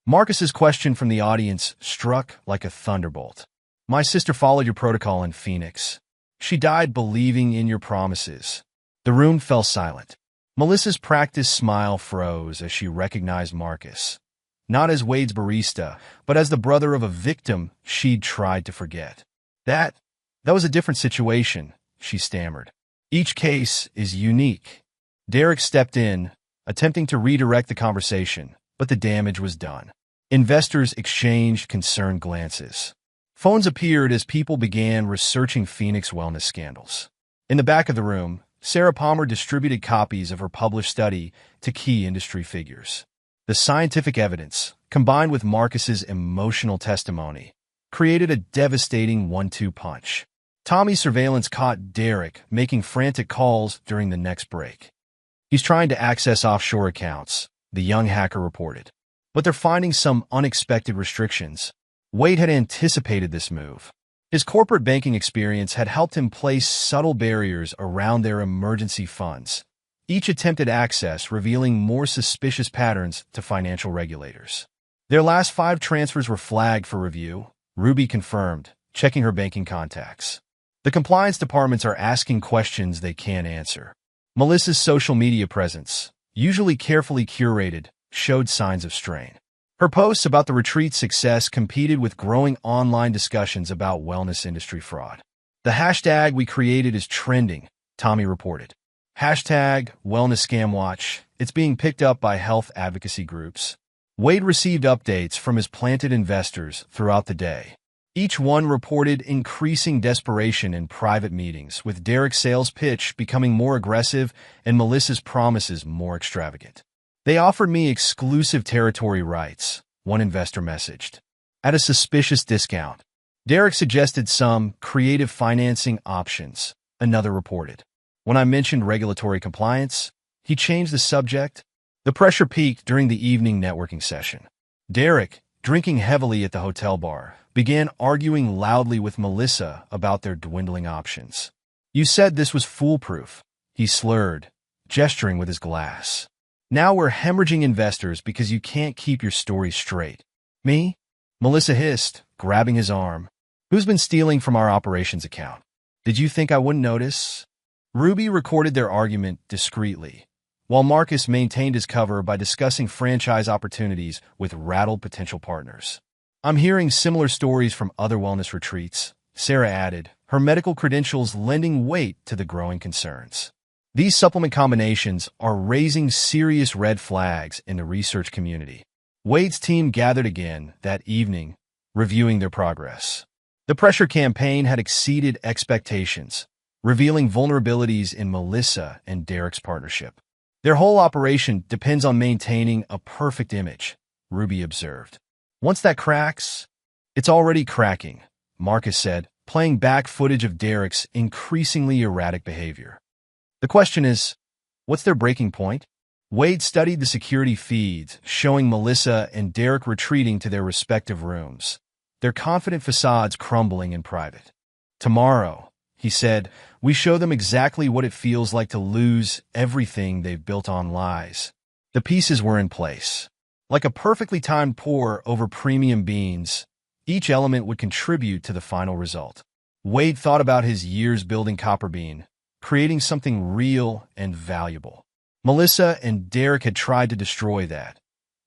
Marcus's question from the audience struck like a thunderbolt. My sister followed your protocol in Phoenix. She died believing in your promises. The room fell silent. Melissa's practiced smile froze as she recognized Marcus, not as Wade's barista, but as the brother of a victim she'd tried to forget. That That was a different situation, she stammered. Each case is unique. Derek stepped in, attempting to redirect the conversation, but the damage was done. Investors exchanged concerned glances. Phones appeared as people began researching Phoenix wellness scandals. In the back of the room, Sarah Palmer distributed copies of her published study to key industry figures. The scientific evidence, combined with Marcus's emotional testimony, created a devastating 1-2 punch. Tommy's surveillance caught Derek making frantic calls during the next break. He's trying to access offshore accounts, the young hacker reported. But they're finding some unexpected restrictions. Wade had anticipated this move. His corporate banking experience had helped him place subtle barriers around their emergency funds, each attempted access revealing more suspicious patterns to financial regulators. Their last 5 transfers were flagged for review, Ruby confirmed, checking her banking contacts. The compliance departments are asking questions they can't answer. Melissa's social media presence, usually carefully curated, showed signs of strain. Her posts about the retreat's success competed with growing online discussions about wellness industry fraud. The hashtag we created is trending, Tommy reported. Hashtag Wellness Scam Watch. It's being picked up by health advocacy groups. Wade received updates from his planted investors throughout the day. Each one reported increasing desperation in private meetings, with Derek's sales pitch becoming more aggressive and Melissa's promises more extravagant. They offered me exclusive territory rights, one investor messaged. At a suspicious discount. Derek suggested some creative financing options, another reported. When I mentioned regulatory compliance, he changed the subject. The pressure peaked during the evening networking session. Derek, drinking heavily at the hotel bar, began arguing loudly with Melissa about their dwindling options. You said this was foolproof, he slurred, gesturing with his glass. Now we're hemorrhaging investors because you can't keep your story straight. Me? Melissa hissed, grabbing his arm. Who's been stealing from our operations account? Did you think I wouldn't notice? Ruby recorded their argument discreetly, while Marcus maintained his cover by discussing franchise opportunities with rattled potential partners. I'm hearing similar stories from other wellness retreats, Sarah added, her medical credentials lending weight to the growing concerns. These supplement combinations are raising serious red flags in the research community. Wade's team gathered again that evening, reviewing their progress. The pressure campaign had exceeded expectations, revealing vulnerabilities in Melissa and Derek's partnership. Their whole operation depends on maintaining a perfect image, Ruby observed. Once that cracks, it's already cracking, Marcus said, playing back footage of Derek's increasingly erratic behavior. The question is, what's their breaking point? Wade studied the security feeds, showing Melissa and Derek retreating to their respective rooms, their confident facades crumbling in private. Tomorrow, he said, we show them exactly what it feels like to lose everything they've built on lies. The pieces were in place. Like a perfectly timed pour over premium beans, each element would contribute to the final result. Wade thought about his years building Copperbean, creating something real and valuable. Melissa and Derek had tried to destroy that.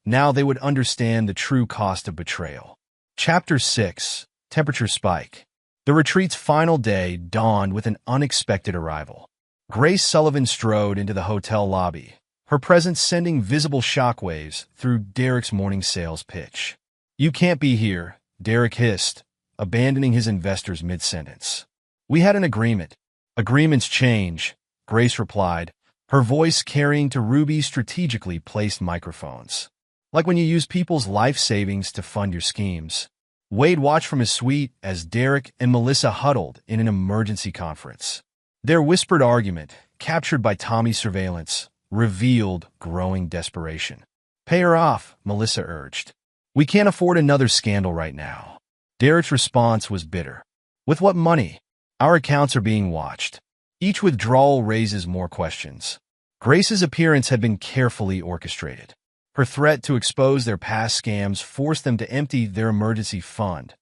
Now they would understand the true cost of betrayal. Chapter 6, Temperature Spike. The retreat's final day dawned with an unexpected arrival. Grace Sullivan strode into the hotel lobby, her presence sending visible shockwaves through Derek's morning sales pitch. You can't be here, Derek hissed, abandoning his investors mid-sentence. We had an agreement. Agreements change, Grace replied, her voice carrying to Ruby's strategically placed microphones. Like when you use people's life savings to fund your schemes. Wade watched from his suite as Derek and Melissa huddled in an emergency conference. Their whispered argument, captured by Tommy's surveillance, revealed growing desperation. Pay her off, Melissa urged. We can't afford another scandal right now. Derek's response was bitter. With what money? Our accounts are being watched. Each withdrawal raises more questions. Grace's appearance had been carefully orchestrated. Her threat to expose their past scams forced them to empty their emergency fund,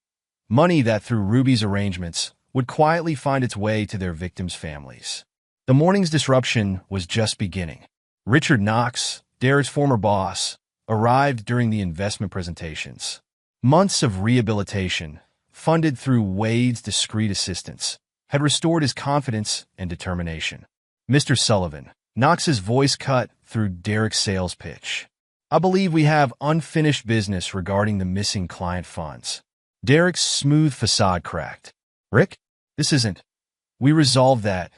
money that through Ruby's arrangements would quietly find its way to their victims' families. The morning's disruption was just beginning. Richard Knox, Derek's former boss, arrived during the investment presentations. Months of rehabilitation, funded through Wade's discreet assistance, had restored his confidence and determination. "Mr. Sullivan," Knox's voice cut through Derek's sales pitch. "I believe we have unfinished business regarding the missing client funds." Derek's smooth facade cracked. "Rick? This isn't. We resolved that."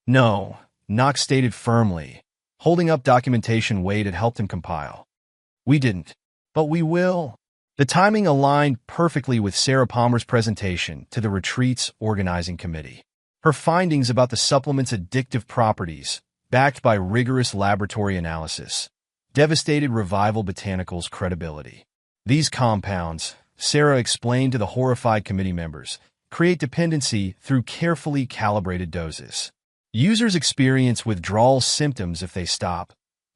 "No," Knox stated firmly, holding up documentation Wade had helped him compile. "We didn't. But we will." The timing aligned perfectly with Sarah Palmer's presentation to the retreat's organizing committee. Her findings about the supplement's addictive properties, backed by rigorous laboratory analysis, devastated Revival Botanical's credibility. "These compounds," Sarah explained to the horrified committee members, "create dependency through carefully calibrated doses. Users experience withdrawal symptoms if they stop,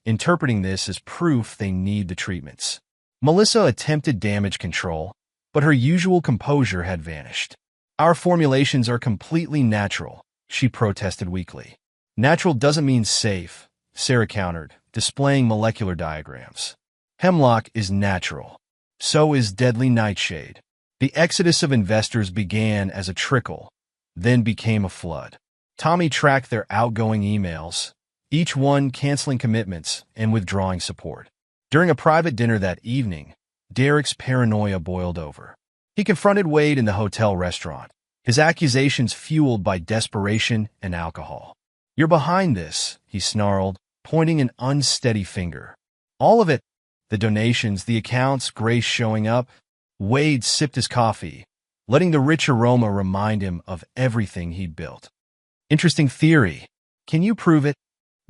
interpreting this as proof they need the treatments." Melissa attempted damage control, but her usual composure had vanished. "Our formulations are completely natural," she protested weakly. "Natural doesn't mean safe," Sarah countered, displaying molecular diagrams. "Hemlock is natural. So is deadly nightshade." The exodus of investors began as a trickle, then became a flood. Tommy tracked their outgoing emails, each one canceling commitments and withdrawing support. During a private dinner that evening, Derek's paranoia boiled over. He confronted Wade in the hotel restaurant, his accusations fueled by desperation and alcohol. "You're behind this," he snarled, pointing an unsteady finger. "All of it. The donations, the accounts, Grace showing up." Wade sipped his coffee, letting the rich aroma remind him of everything he'd built. "Interesting theory. Can you prove it?"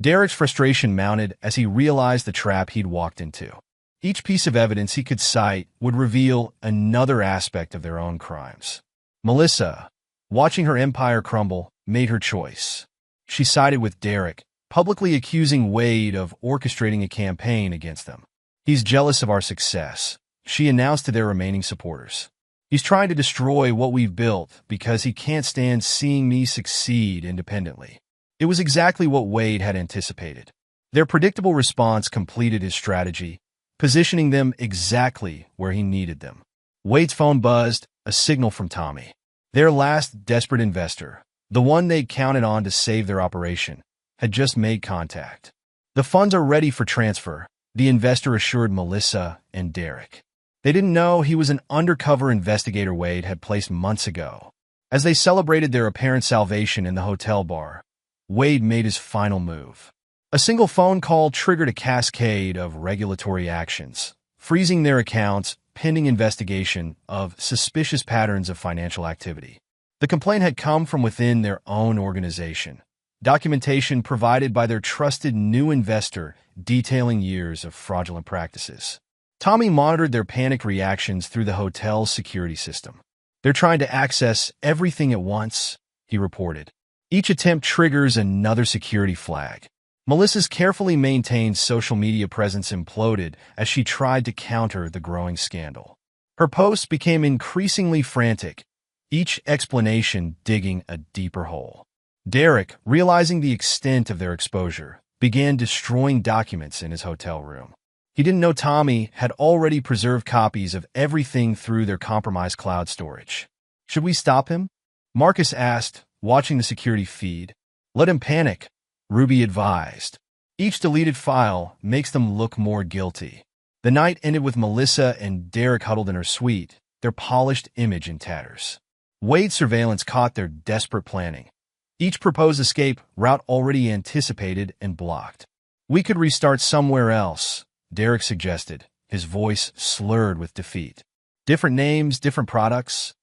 Derek's frustration mounted as he realized the trap he'd walked into. Each piece of evidence he could cite would reveal another aspect of their own crimes. Melissa, watching her empire crumble, made her choice. She sided with Derek, publicly accusing Wade of orchestrating a campaign against them. "He's jealous of our success," she announced to their remaining supporters. "He's trying to destroy what we've built because he can't stand seeing me succeed independently." It was exactly what Wade had anticipated. Their predictable response completed his strategy, positioning them exactly where he needed them. Wade's phone buzzed, a signal from Tommy. Their last desperate investor, the one they'd counted on to save their operation, had just made contact. "The funds are ready for transfer," the investor assured Melissa and Derek. They didn't know he was an undercover investigator Wade had placed months ago. As they celebrated their apparent salvation in the hotel bar, Wade made his final move. A single phone call triggered a cascade of regulatory actions, freezing their accounts pending investigation of suspicious patterns of financial activity. The complaint had come from within their own organization, documentation provided by their trusted new investor detailing years of fraudulent practices. Tommy monitored their panic reactions through the hotel's security system. "They're trying to access everything at once," he reported. Each attempt triggers another security flag. Melissa's carefully maintained social media presence imploded as she tried to counter the growing scandal. Her posts became increasingly frantic, each explanation digging a deeper hole. Derek, realizing the extent of their exposure, began destroying documents in his hotel room. He didn't know Tommy had already preserved copies of everything through their compromised cloud storage. "Should we stop him?" Marcus asked, watching the security feed. "Let him panic," Ruby advised. "Each deleted file makes them look more guilty." The night ended with Melissa and Derek huddled in her suite, their polished image in tatters. Wade's surveillance caught their desperate planning. Each proposed escape route already anticipated and blocked. "We could restart somewhere else," Derek suggested, his voice slurred with defeat. "Different names, different products.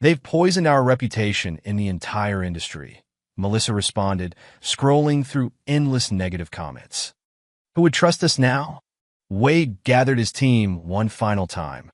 They've poisoned our reputation in the entire industry," Melissa responded, scrolling through endless negative comments. "Who would trust us now?" Wade gathered his team one final time,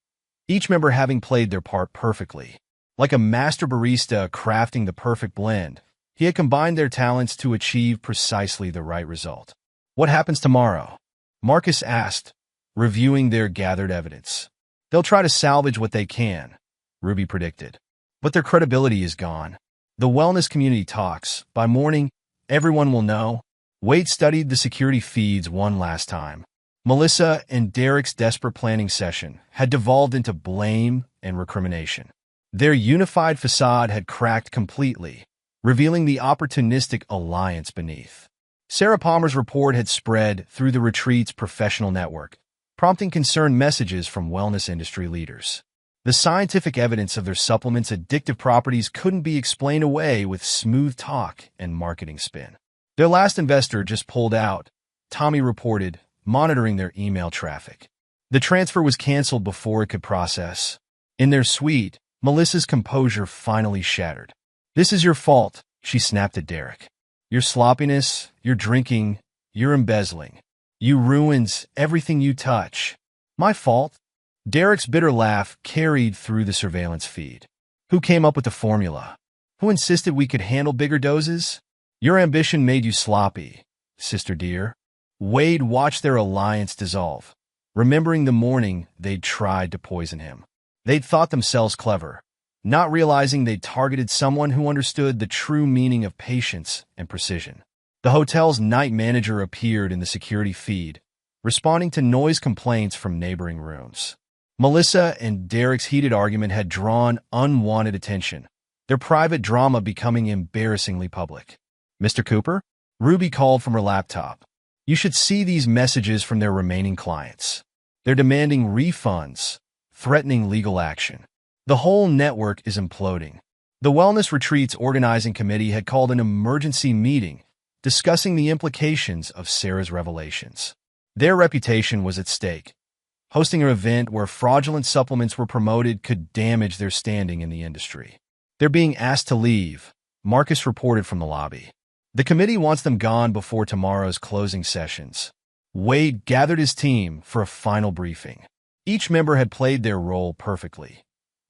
each member having played their part perfectly. Like a master barista crafting the perfect blend, he had combined their talents to achieve precisely the right result. "What happens tomorrow?" Marcus asked, reviewing their gathered evidence. "They'll try to salvage what they can," Ruby predicted. "But their credibility is gone. The wellness community talks. By morning, everyone will know." Wade studied the security feeds one last time. Melissa and Derek's desperate planning session had devolved into blame and recrimination. Their unified facade had cracked completely, revealing the opportunistic alliance beneath. Sarah Palmer's report had spread through the retreat's professional network, prompting concerned messages from wellness industry leaders. The scientific evidence of their supplements' addictive properties couldn't be explained away with smooth talk and marketing spin. Their last investor just pulled out, Tommy reported, monitoring their email traffic. The transfer was canceled before it could process. In their suite, Melissa's composure finally shattered. "This is your fault," she snapped at Derek. "Your sloppiness, your drinking, your embezzling. You ruins everything you touch." "My fault?" Derek's bitter laugh carried through the surveillance feed. "Who came up with the formula? Who insisted we could handle bigger doses? Your ambition made you sloppy, sister dear." Wade watched their alliance dissolve, remembering the morning they'd tried to poison him. They'd thought themselves clever, not realizing they'd targeted someone who understood the true meaning of patience and precision. The hotel's night manager appeared in the security feed, responding to noise complaints from neighboring rooms. Melissa and Derek's heated argument had drawn unwanted attention, their private drama becoming embarrassingly public. "Mr. Cooper?" Ruby called from her laptop. "You should see these messages from their remaining clients. They're demanding refunds, threatening legal action. The whole network is imploding." The Wellness Retreat's organizing committee had called an emergency meeting, discussing the implications of Sarah's revelations. Their reputation was at stake. Hosting an event where fraudulent supplements were promoted could damage their standing in the industry. "They're being asked to leave," Marcus reported from the lobby. "The committee wants them gone before tomorrow's closing sessions." Wade gathered his team for a final briefing. Each member had played their role perfectly.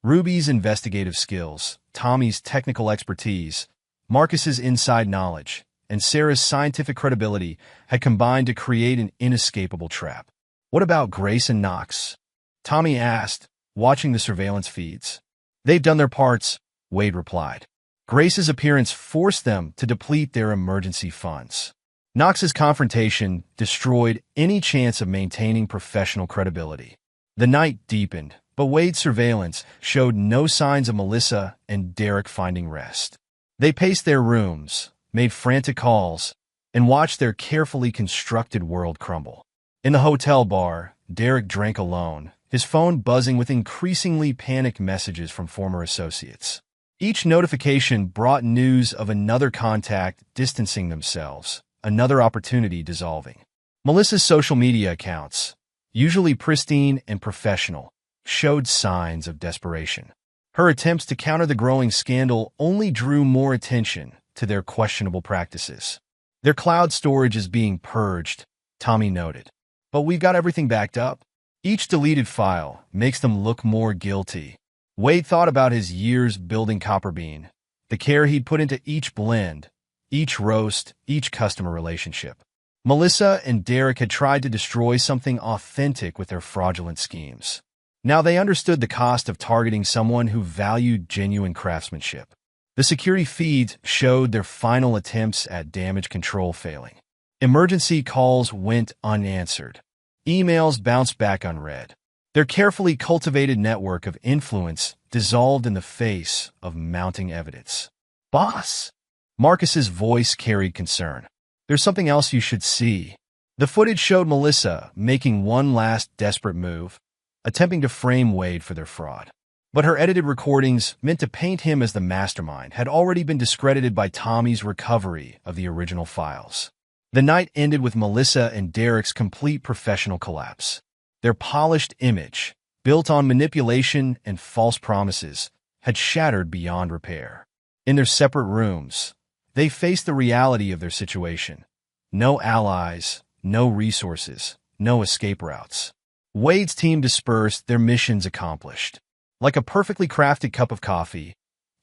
Ruby's investigative skills, Tommy's technical expertise, Marcus's inside knowledge, and Sarah's scientific credibility had combined to create an inescapable trap. "What about Grace and Knox?" Tommy asked, watching the surveillance feeds. "They've done their parts," Wade replied. Grace's appearance forced them to deplete their emergency funds. Knox's confrontation destroyed any chance of maintaining professional credibility. The night deepened, but Wade's surveillance showed no signs of Melissa and Derek finding rest. They paced their rooms, made frantic calls, and watched their carefully constructed world crumble. In the hotel bar, Derek drank alone, his phone buzzing with increasingly panicked messages from former associates. Each notification brought news of another contact distancing themselves, another opportunity dissolving. Melissa's social media accounts, usually pristine and professional, showed signs of desperation. Her attempts to counter the growing scandal only drew more attention to their questionable practices. "Their cloud storage is being purged," Tommy noted. "But we've got everything backed up." Each deleted file makes them look more guilty. Wade thought about his years building Copperbean, the care he'd put into each blend, each roast, each customer relationship. Melissa and Derek had tried to destroy something authentic with their fraudulent schemes. Now they understood the cost of targeting someone who valued genuine craftsmanship. The security feeds showed their final attempts at damage control failing. Emergency calls went unanswered. Emails bounced back unread. Their carefully cultivated network of influence dissolved in the face of mounting evidence. "Boss!" Marcus's voice carried concern. "There's something else you should see." The footage showed Melissa making one last desperate move, attempting to frame Wade for their fraud. But her edited recordings, meant to paint him as the mastermind, had already been discredited by Tommy's recovery of the original files. The night ended with Melissa and Derek's complete professional collapse. Their polished image, built on manipulation and false promises, had shattered beyond repair. In their separate rooms, they faced the reality of their situation. No allies, no resources, no escape routes. Wade's team dispersed, their missions accomplished. Like a perfectly crafted cup of coffee,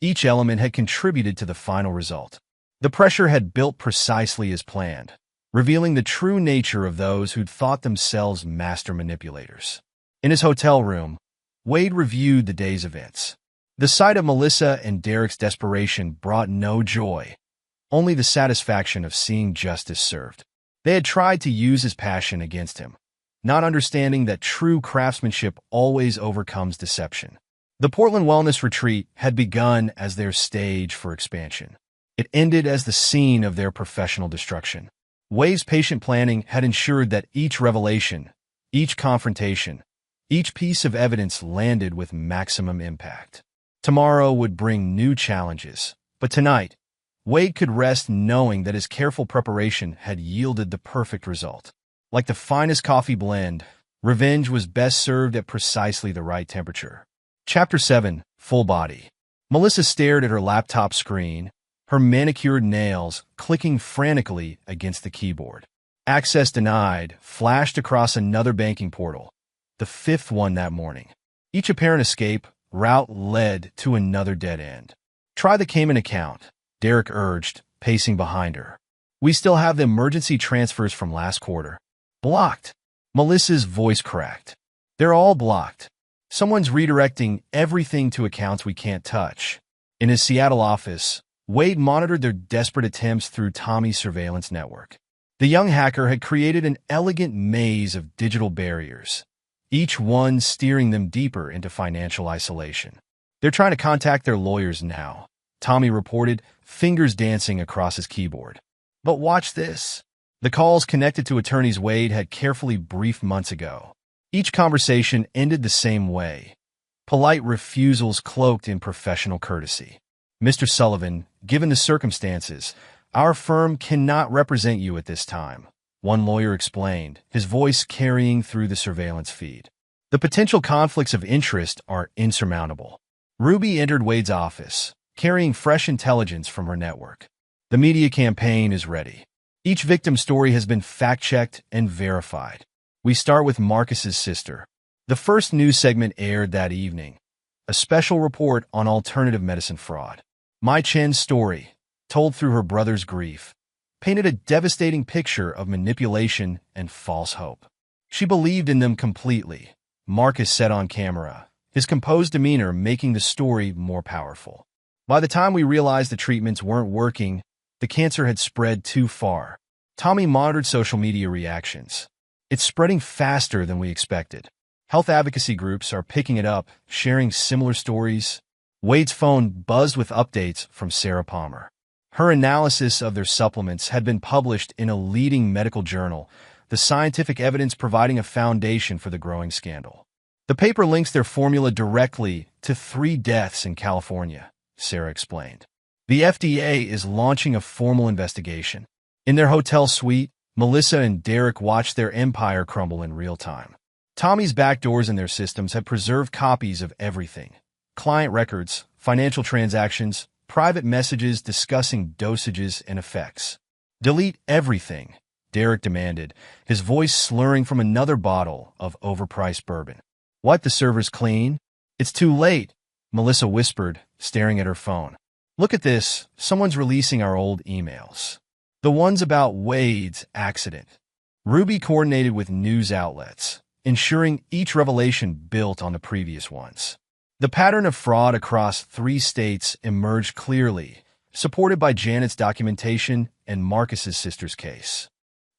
each element had contributed to the final result. The pressure had built precisely as planned, revealing the true nature of those who'd thought themselves master manipulators. In his hotel room, Wade reviewed the day's events. The sight of Melissa and Derek's desperation brought no joy, only the satisfaction of seeing justice served. They had tried to use his passion against him, not understanding that true craftsmanship always overcomes deception. The Portland Wellness Retreat had begun as their stage for expansion. It ended as the scene of their professional destruction. Wade's patient planning had ensured that each revelation, each confrontation, each piece of evidence landed with maximum impact. Tomorrow would bring new challenges, but tonight, Wade could rest knowing that his careful preparation had yielded the perfect result. Like the finest coffee blend, revenge was best served at precisely the right temperature. Chapter 7. Full Body. Melissa stared at her laptop screen, her manicured nails clicking frantically against the keyboard. Access denied flashed across another banking portal, the fifth one that morning. Each apparent escape route led to another dead end. Try the Cayman account, Derek urged, pacing behind her. We still have the emergency transfers from last quarter. Blocked. Melissa's voice cracked. They're all blocked. Someone's redirecting everything to accounts we can't touch. In his Seattle office, Wade monitored their desperate attempts through Tommy's surveillance network. The young hacker had created an elegant maze of digital barriers, each one steering them deeper into financial isolation. They're trying to contact their lawyers now, Tommy reported, fingers dancing across his keyboard. But watch this. The calls connected to attorneys Wade had carefully briefed months ago. Each conversation ended the same way. Polite refusals cloaked in professional courtesy. Mr. Sullivan, given the circumstances, our firm cannot represent you at this time, one lawyer explained, his voice carrying through the surveillance feed. The potential conflicts of interest are insurmountable. Ruby entered Wade's office, carrying fresh intelligence from her network. The media campaign is ready. Each victim's story has been fact-checked and verified. We start with Marcus's sister. The first news segment aired that evening, a special report on alternative medicine fraud. Mai Chen's story, told through her brother's grief, painted a devastating picture of manipulation and false hope. She believed in them completely, Marcus said on camera, his composed demeanor making the story more powerful. By the time we realized the treatments weren't working, the cancer had spread too far. Tommy monitored social media reactions. It's spreading faster than we expected. Health advocacy groups are picking it up, sharing similar stories. Wade's phone buzzed with updates from Sarah Palmer. Her analysis of their supplements had been published in a leading medical journal, the scientific evidence providing a foundation for the growing scandal. The paper links their formula directly to 3 deaths in California, Sarah explained. The FDA is launching a formal investigation. In their hotel suite, Melissa and Derek watched their empire crumble in real time. Tommy's backdoors in their systems have preserved copies of everything: client records, financial transactions, private messages discussing dosages and effects. Delete everything, Derek demanded, his voice slurring from another bottle of overpriced bourbon. Wipe the servers clean? It's too late, Melissa whispered, staring at her phone. Look at this, someone's releasing our old emails. The ones about Wade's accident. Ruby coordinated with news outlets, ensuring each revelation built on the previous ones. The pattern of fraud across 3 states emerged clearly, supported by Janet's documentation and Marcus's sister's case.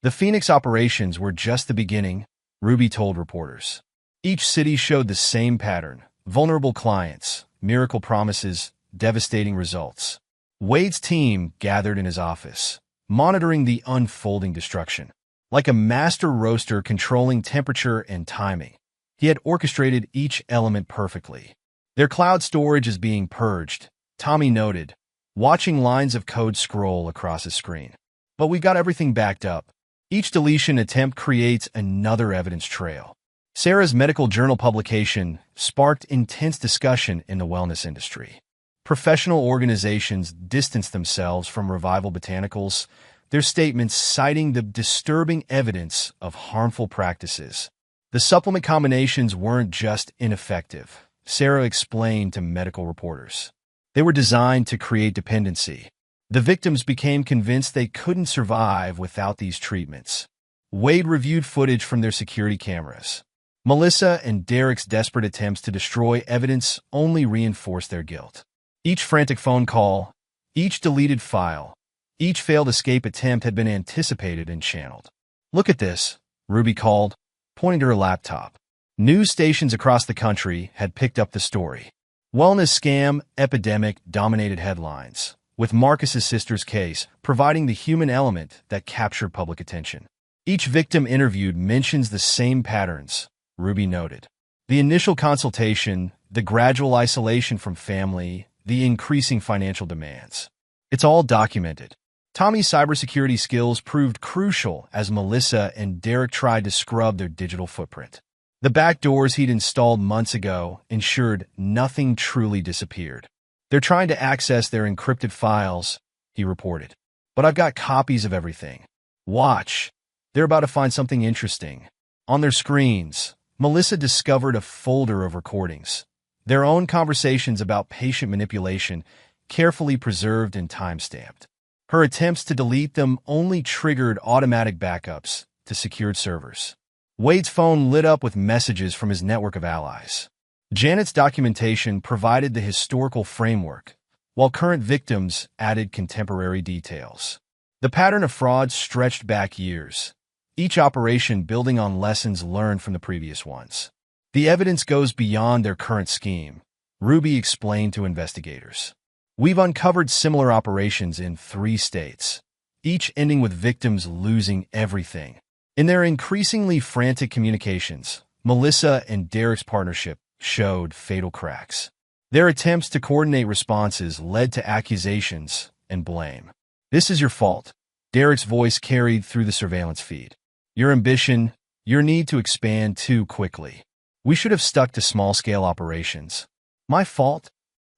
The Phoenix operations were just the beginning, Ruby told reporters. Each city showed the same pattern: vulnerable clients, miracle promises, devastating results. Wade's team gathered in his office, monitoring the unfolding destruction. Like a master roaster controlling temperature and timing, he had orchestrated each element perfectly. Their cloud storage is being purged, Tommy noted, watching lines of code scroll across his screen. But we've got everything backed up. Each deletion attempt creates another evidence trail. Sarah's medical journal publication sparked intense discussion in the wellness industry. Professional organizations distanced themselves from Revival Botanicals, their statements citing the disturbing evidence of harmful practices. The supplement combinations weren't just ineffective, Sarah explained to medical reporters. They were designed to create dependency. The victims became convinced they couldn't survive without these treatments. Wade reviewed footage from their security cameras. Melissa and Derek's desperate attempts to destroy evidence only reinforced their guilt. Each frantic phone call, each deleted file, each failed escape attempt had been anticipated and channeled. Look at this, Ruby called, pointing to her laptop. News stations across the country had picked up the story. Wellness scam epidemic dominated headlines, with Marcus's sister's case providing the human element that captured public attention. Each victim interviewed mentions the same patterns, Ruby noted. The initial consultation, the gradual isolation from family, the increasing financial demands. It's all documented. Tommy's cybersecurity skills proved crucial as Melissa and Derek tried to scrub their digital footprint. The backdoors he'd installed months ago ensured nothing truly disappeared. They're trying to access their encrypted files, he reported. But I've got copies of everything. Watch. They're about to find something interesting. On their screens, Melissa discovered a folder of recordings. Their own conversations about patient manipulation, carefully preserved and time-stamped. Her attempts to delete them only triggered automatic backups to secured servers. Wade's phone lit up with messages from his network of allies. Janet's documentation provided the historical framework, while current victims added contemporary details. The pattern of fraud stretched back years, each operation building on lessons learned from the previous ones. The evidence goes beyond their current scheme, Ruby explained to investigators. We've uncovered similar operations in 3 states, each ending with victims losing everything. In their increasingly frantic communications, Melissa and Derek's partnership showed fatal cracks. Their attempts to coordinate responses led to accusations and blame. This is your fault, Derek's voice carried through the surveillance feed. Your ambition, your need to expand too quickly. We should have stuck to small-scale operations. My fault?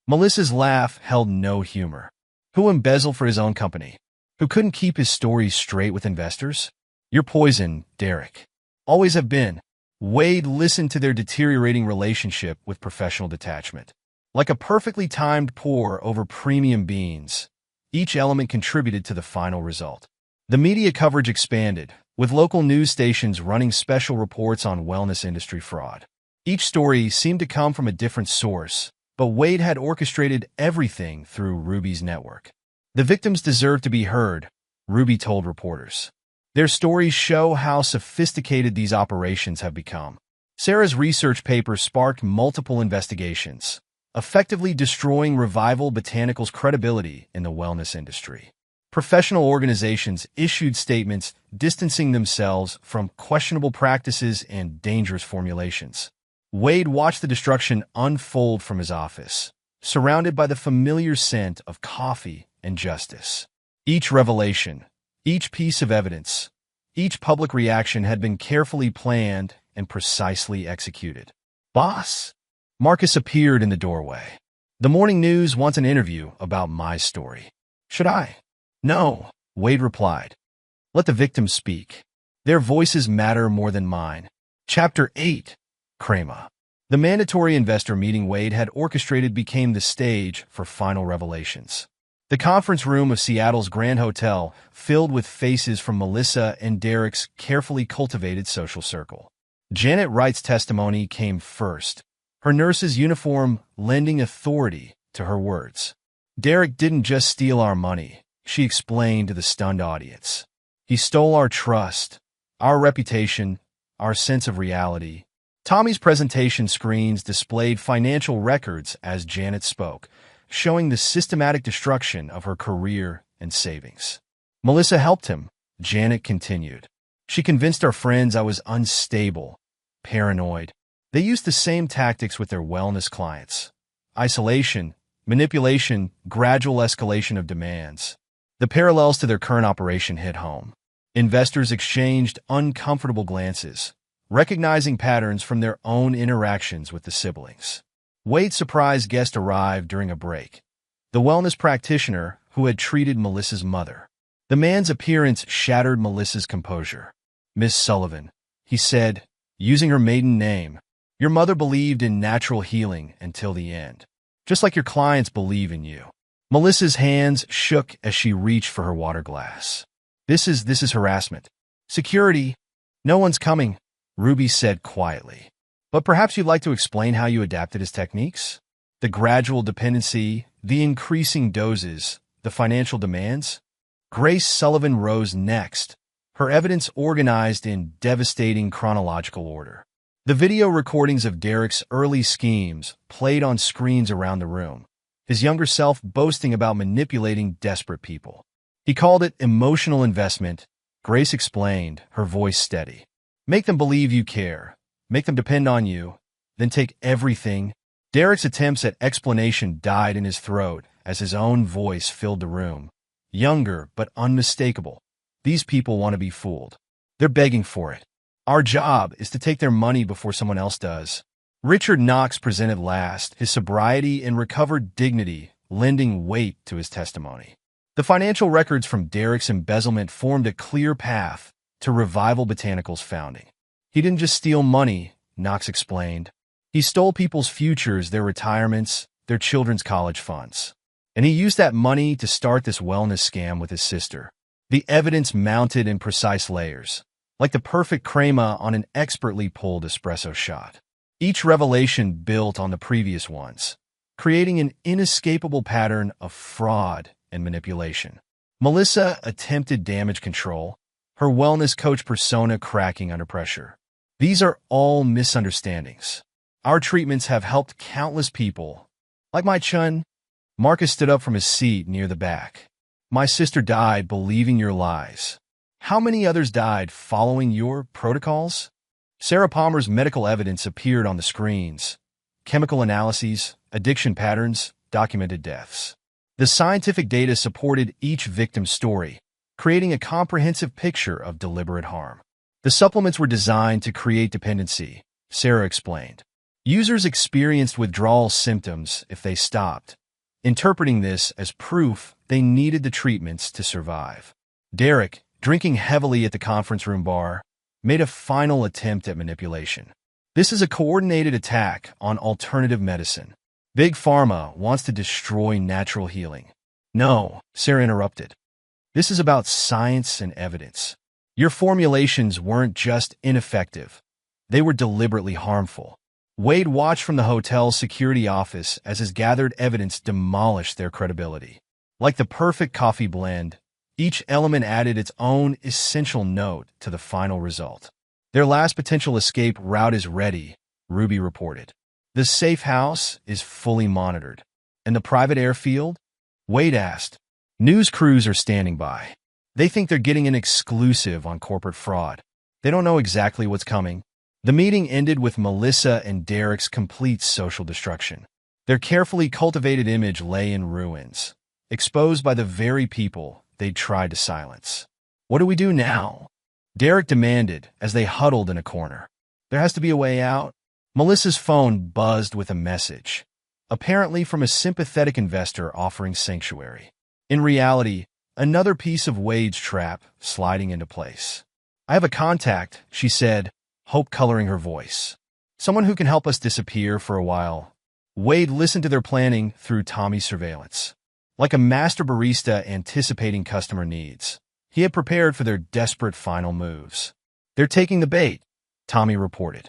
Melissa's laugh held no humor. Who embezzled for his own company? Who couldn't keep his story straight with investors? You're poison, Derek. Always have been. Wade listened to their deteriorating relationship with professional detachment. Like a perfectly timed pour over premium beans, each element contributed to the final result. The media coverage expanded, with local news stations running special reports on wellness industry fraud. Each story seemed to come from a different source, but Wade had orchestrated everything through Ruby's network. The victims deserve to be heard, Ruby told reporters. Their stories show how sophisticated these operations have become. Sarah's research paper sparked multiple investigations, effectively destroying Revival Botanical's credibility in the wellness industry. Professional organizations issued statements distancing themselves from questionable practices and dangerous formulations. Wade watched the destruction unfold from his office, surrounded by the familiar scent of coffee and justice. Each revelation, each piece of evidence, each public reaction had been carefully planned and precisely executed. Boss? Marcus appeared in the doorway. The morning news wants an interview about my story. Should I? No, Wade replied. Let the victims speak. Their voices matter more than mine. Chapter 8. Crema. The mandatory investor meeting Wade had orchestrated became the stage for final revelations. The conference room of Seattle's Grand Hotel filled with faces from Melissa and Derek's carefully cultivated social circle. Janet Wright's testimony came first, her nurse's uniform lending authority to her words. Derek didn't just steal our money, she explained to the stunned audience. He stole our trust, our reputation, our sense of reality. Tommy's presentation screens displayed financial records as Janet spoke, showing the systematic destruction of her career and savings. Melissa helped him, Janet continued. She convinced our friends I was unstable, paranoid. They used the same tactics with their wellness clients. Isolation, manipulation, gradual escalation of demands. The parallels to their current operation hit home. Investors exchanged uncomfortable glances, recognizing patterns from their own interactions with the siblings. Wade's surprise guest arrived during a break, the wellness practitioner who had treated Melissa's mother. The man's appearance shattered Melissa's composure. Miss Sullivan, he said, using her maiden name, your mother believed in natural healing until the end, just like your clients believe in you. Melissa's hands shook as she reached for her water glass. This is harassment. Security. No one's coming, Ruby said quietly. But perhaps you'd like to explain how you adapted his techniques? The gradual dependency, the increasing doses, the financial demands? Grace Sullivan rose next, her evidence organized in devastating chronological order. The video recordings of Derek's early schemes played on screens around the room, his younger self boasting about manipulating desperate people. He called it emotional investment. Grace explained, her voice steady. Make them believe you care. Make them depend on you. Then take everything. Derek's attempts at explanation died in his throat as his own voice filled the room. Younger, but unmistakable. These people want to be fooled. They're begging for it. Our job is to take their money before someone else does. Richard Knox presented last, his sobriety and recovered dignity lending weight to his testimony. The financial records from Derek's embezzlement formed a clear path to Revival Botanical's founding. He didn't just steal money, Knox explained. He stole people's futures, their retirements, their children's college funds. And he used that money to start this wellness scam with his sister. The evidence mounted in precise layers, like the perfect crema on an expertly pulled espresso shot. Each revelation built on the previous ones, creating an inescapable pattern of fraud and manipulation. Melissa attempted damage control, her wellness coach persona cracking under pressure. These are all misunderstandings. Our treatments have helped countless people. Like my chun, Marcus stood up from his seat near the back. My sister died believing your lies. How many others died following your protocols? Sarah Palmer's medical evidence appeared on the screens. Chemical analyses, addiction patterns, documented deaths. The scientific data supported each victim's story, creating a comprehensive picture of deliberate harm. The supplements were designed to create dependency, Sarah explained. Users experienced withdrawal symptoms if they stopped, interpreting this as proof they needed the treatments to survive. Derek, drinking heavily at the conference room bar, made a final attempt at manipulation. This is a coordinated attack on alternative medicine. Big Pharma wants to destroy natural healing. No, Sarah interrupted. This is about science and evidence. Your formulations weren't just ineffective. They were deliberately harmful. Wade watched from the hotel's security office as his gathered evidence demolished their credibility. Like the perfect coffee blend, each element added its own essential note to the final result. Their last potential escape route is ready, Ruby reported. The safe house is fully monitored. And the private airfield? Wade asked. News crews are standing by. They think they're getting an exclusive on corporate fraud. They don't know exactly what's coming. The meeting ended with Melissa and Derek's complete social destruction. Their carefully cultivated image lay in ruins, exposed by the very people they'd tried to silence. What do we do now? Derek demanded as they huddled in a corner. There has to be a way out. Melissa's phone buzzed with a message, apparently from a sympathetic investor offering sanctuary. In reality, another piece of Wade's trap sliding into place. I have a contact, she said, hope coloring her voice. Someone who can help us disappear for a while. Wade listened to their planning through Tommy's surveillance. Like a master barista anticipating customer needs, he had prepared for their desperate final moves. They're taking the bait, Tommy reported.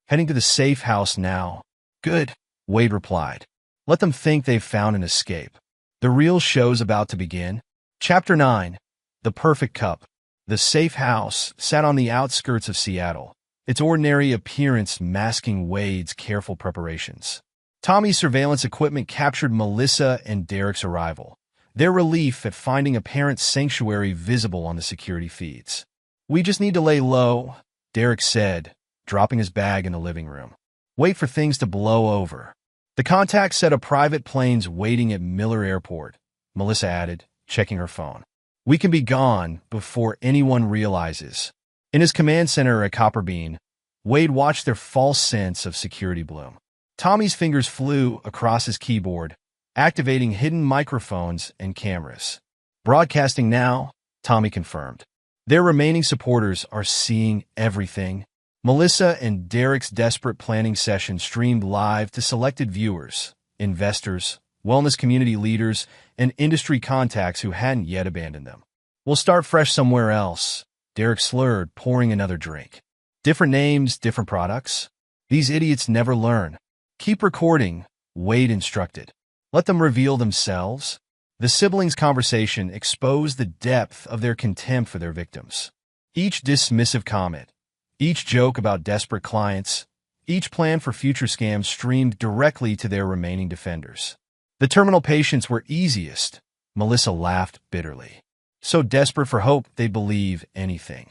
Heading to the safe house now. Good, Wade replied. Let them think they've found an escape. The real show's about to begin. Chapter 9. The Perfect Cup. The safe house sat on the outskirts of Seattle, its ordinary appearance masking Wade's careful preparations. Tommy's surveillance equipment captured Melissa and Derek's arrival, their relief at finding apparent sanctuary visible on the security feeds. We just need to lay low, Derek said, dropping his bag in the living room. Wait for things to blow over. The contact said a private plane's waiting at Miller Airport, Melissa added, checking her phone. We can be gone before anyone realizes. In his command center at Copperbean, Wade watched their false sense of security bloom. Tommy's fingers flew across his keyboard, activating hidden microphones and cameras. Broadcasting now, Tommy confirmed. Their remaining supporters are seeing everything. Melissa and Derek's desperate planning session streamed live to selected viewers, investors, wellness community leaders, and industry contacts who hadn't yet abandoned them. We'll start fresh somewhere else, Derek slurred, pouring another drink. Different names, different products. These idiots never learn. Keep recording, Wade instructed. Let them reveal themselves. The siblings' conversation exposed the depth of their contempt for their victims. Each dismissive comment, each joke about desperate clients, each plan for future scams streamed directly to their remaining defenders. The terminal patients were easiest. Melissa laughed bitterly. So desperate for hope, they'd believe anything.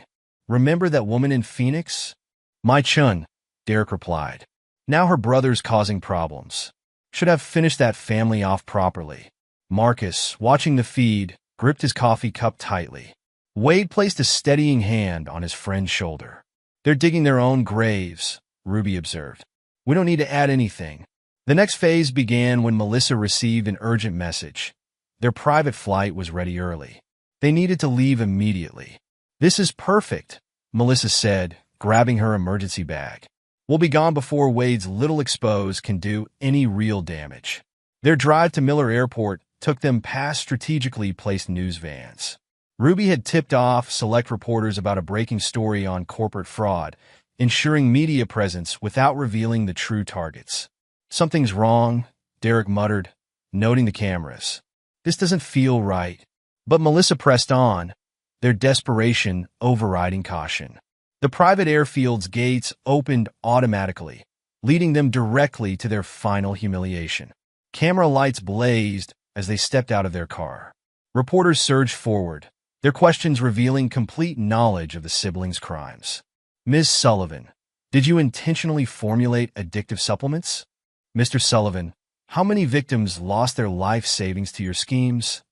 Remember that woman in Phoenix? My chun, Derek replied. Now her brother's causing problems. Should have finished that family off properly. Marcus, watching the feed, gripped his coffee cup tightly. Wade placed a steadying hand on his friend's shoulder. They're digging their own graves, Ruby observed. We don't need to add anything. The next phase began when Melissa received an urgent message. Their private flight was ready early. They needed to leave immediately. This is perfect, Melissa said, grabbing her emergency bag. We'll be gone before Wade's little expose can do any real damage. Their drive to Miller Airport took them past strategically placed news vans. Ruby had tipped off select reporters about a breaking story on corporate fraud, ensuring media presence without revealing the true targets. Something's wrong, Derek muttered, noting the cameras. This doesn't feel right. But Melissa pressed on, their desperation overriding caution. The private airfield's gates opened automatically, leading them directly to their final humiliation. Camera lights blazed as they stepped out of their car. Reporters surged forward, their questions revealing complete knowledge of the siblings' crimes. Ms. Sullivan, did you intentionally formulate addictive supplements? Mr. Sullivan, how many victims lost their life savings to your schemes?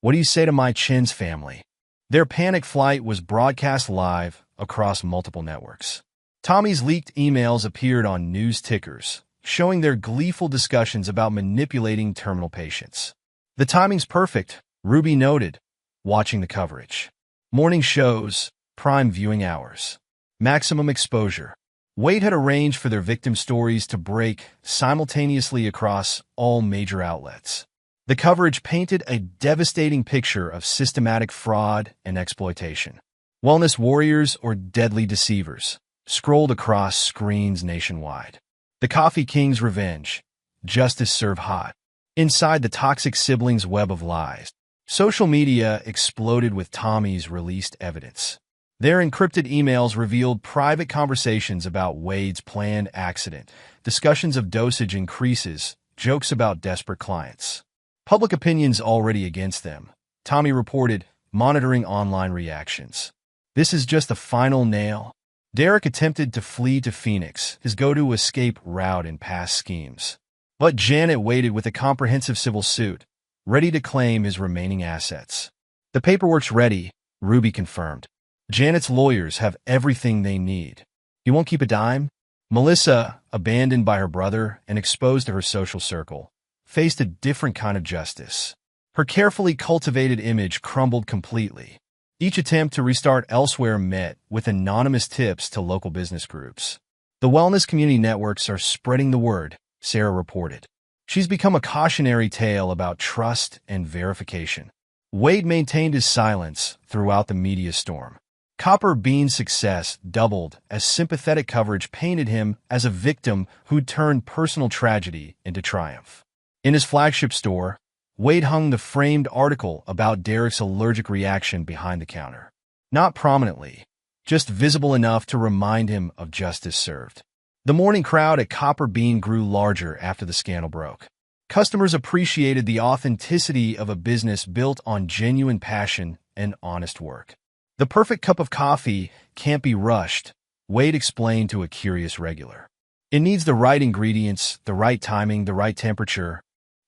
What do you say to my Chin's family? Their panic flight was broadcast live across multiple networks. Tommy's leaked emails appeared on news tickers, showing their gleeful discussions about manipulating terminal patients. The timing's perfect, Ruby noted, watching the coverage. Morning shows, prime viewing hours, maximum exposure. Wade had arranged for their victim stories to break simultaneously across all major outlets. The coverage painted a devastating picture of systematic fraud and exploitation. Wellness warriors or deadly deceivers scrolled across screens nationwide. The Coffee King's revenge, justice served hot. Inside the toxic siblings' web of lies, social media exploded with Tommy's released evidence. Their encrypted emails revealed private conversations about Wade's planned accident, discussions of dosage increases, jokes about desperate clients. Public opinion's already against them, Tommy reported, monitoring online reactions. This is just the final nail. Derek attempted to flee to Phoenix, his go-to escape route in past schemes. But Janet waited with a comprehensive civil suit, ready to claim his remaining assets. The paperwork's ready, Ruby confirmed. Janet's lawyers have everything they need. You won't keep a dime? Melissa, abandoned by her brother and exposed to her social circle, faced a different kind of justice. Her carefully cultivated image crumbled completely. Each attempt to restart elsewhere met with anonymous tips to local business groups. The wellness community networks are spreading the word, Sarah reported. She's become a cautionary tale about trust and verification. Wade maintained his silence throughout the media storm. Copper Bean's success doubled as sympathetic coverage painted him as a victim who'd turned personal tragedy into triumph. In his flagship store, Wade hung the framed article about Derek's allergic reaction behind the counter. Not prominently, just visible enough to remind him of justice served. The morning crowd at Copper Bean grew larger after the scandal broke. Customers appreciated the authenticity of a business built on genuine passion and honest work. The perfect cup of coffee can't be rushed, Wade explained to a curious regular. It needs the right ingredients, the right timing, the right temperature.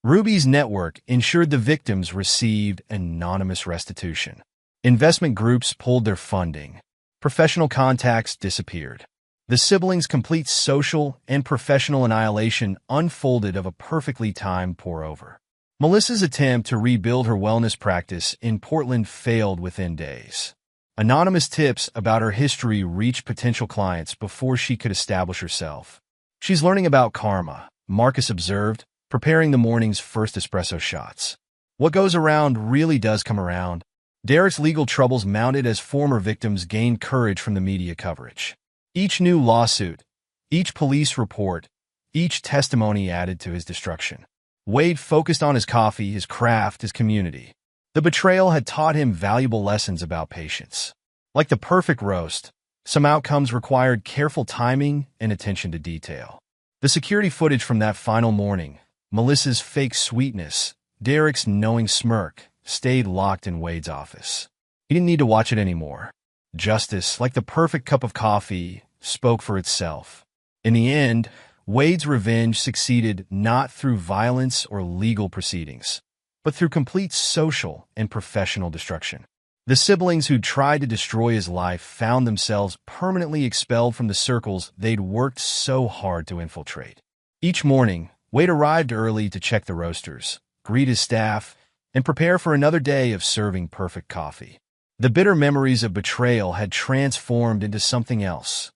Ruby's network ensured the victims received anonymous restitution. Investment groups pulled their funding. Professional contacts disappeared. The siblings' complete social and professional annihilation unfolded of a perfectly timed pour-over. Melissa's attempt to rebuild her wellness practice in Portland failed within days. Anonymous tips about her history reached potential clients before she could establish herself. She's learning about karma, Marcus observed, preparing the morning's first espresso shots. What goes around really does come around. Derek's legal troubles mounted as former victims gained courage from the media coverage. Each new lawsuit, each police report, each testimony added to his destruction. Wade focused on his coffee, his craft, his community. The betrayal had taught him valuable lessons about patience. Like the perfect roast, some outcomes required careful timing and attention to detail. The security footage from that final morning, Melissa's fake sweetness, Derek's knowing smirk, stayed locked in Wade's office. He didn't need to watch it anymore. Justice, like the perfect cup of coffee, spoke for itself. In the end, Wade's revenge succeeded not through violence or legal proceedings, but through complete social and professional destruction. The siblings who tried to destroy his life found themselves permanently expelled from the circles they'd worked so hard to infiltrate. Each morning, Wade arrived early to check the roasters, greet his staff, and prepare for another day of serving perfect coffee. The bitter memories of betrayal had transformed into something else: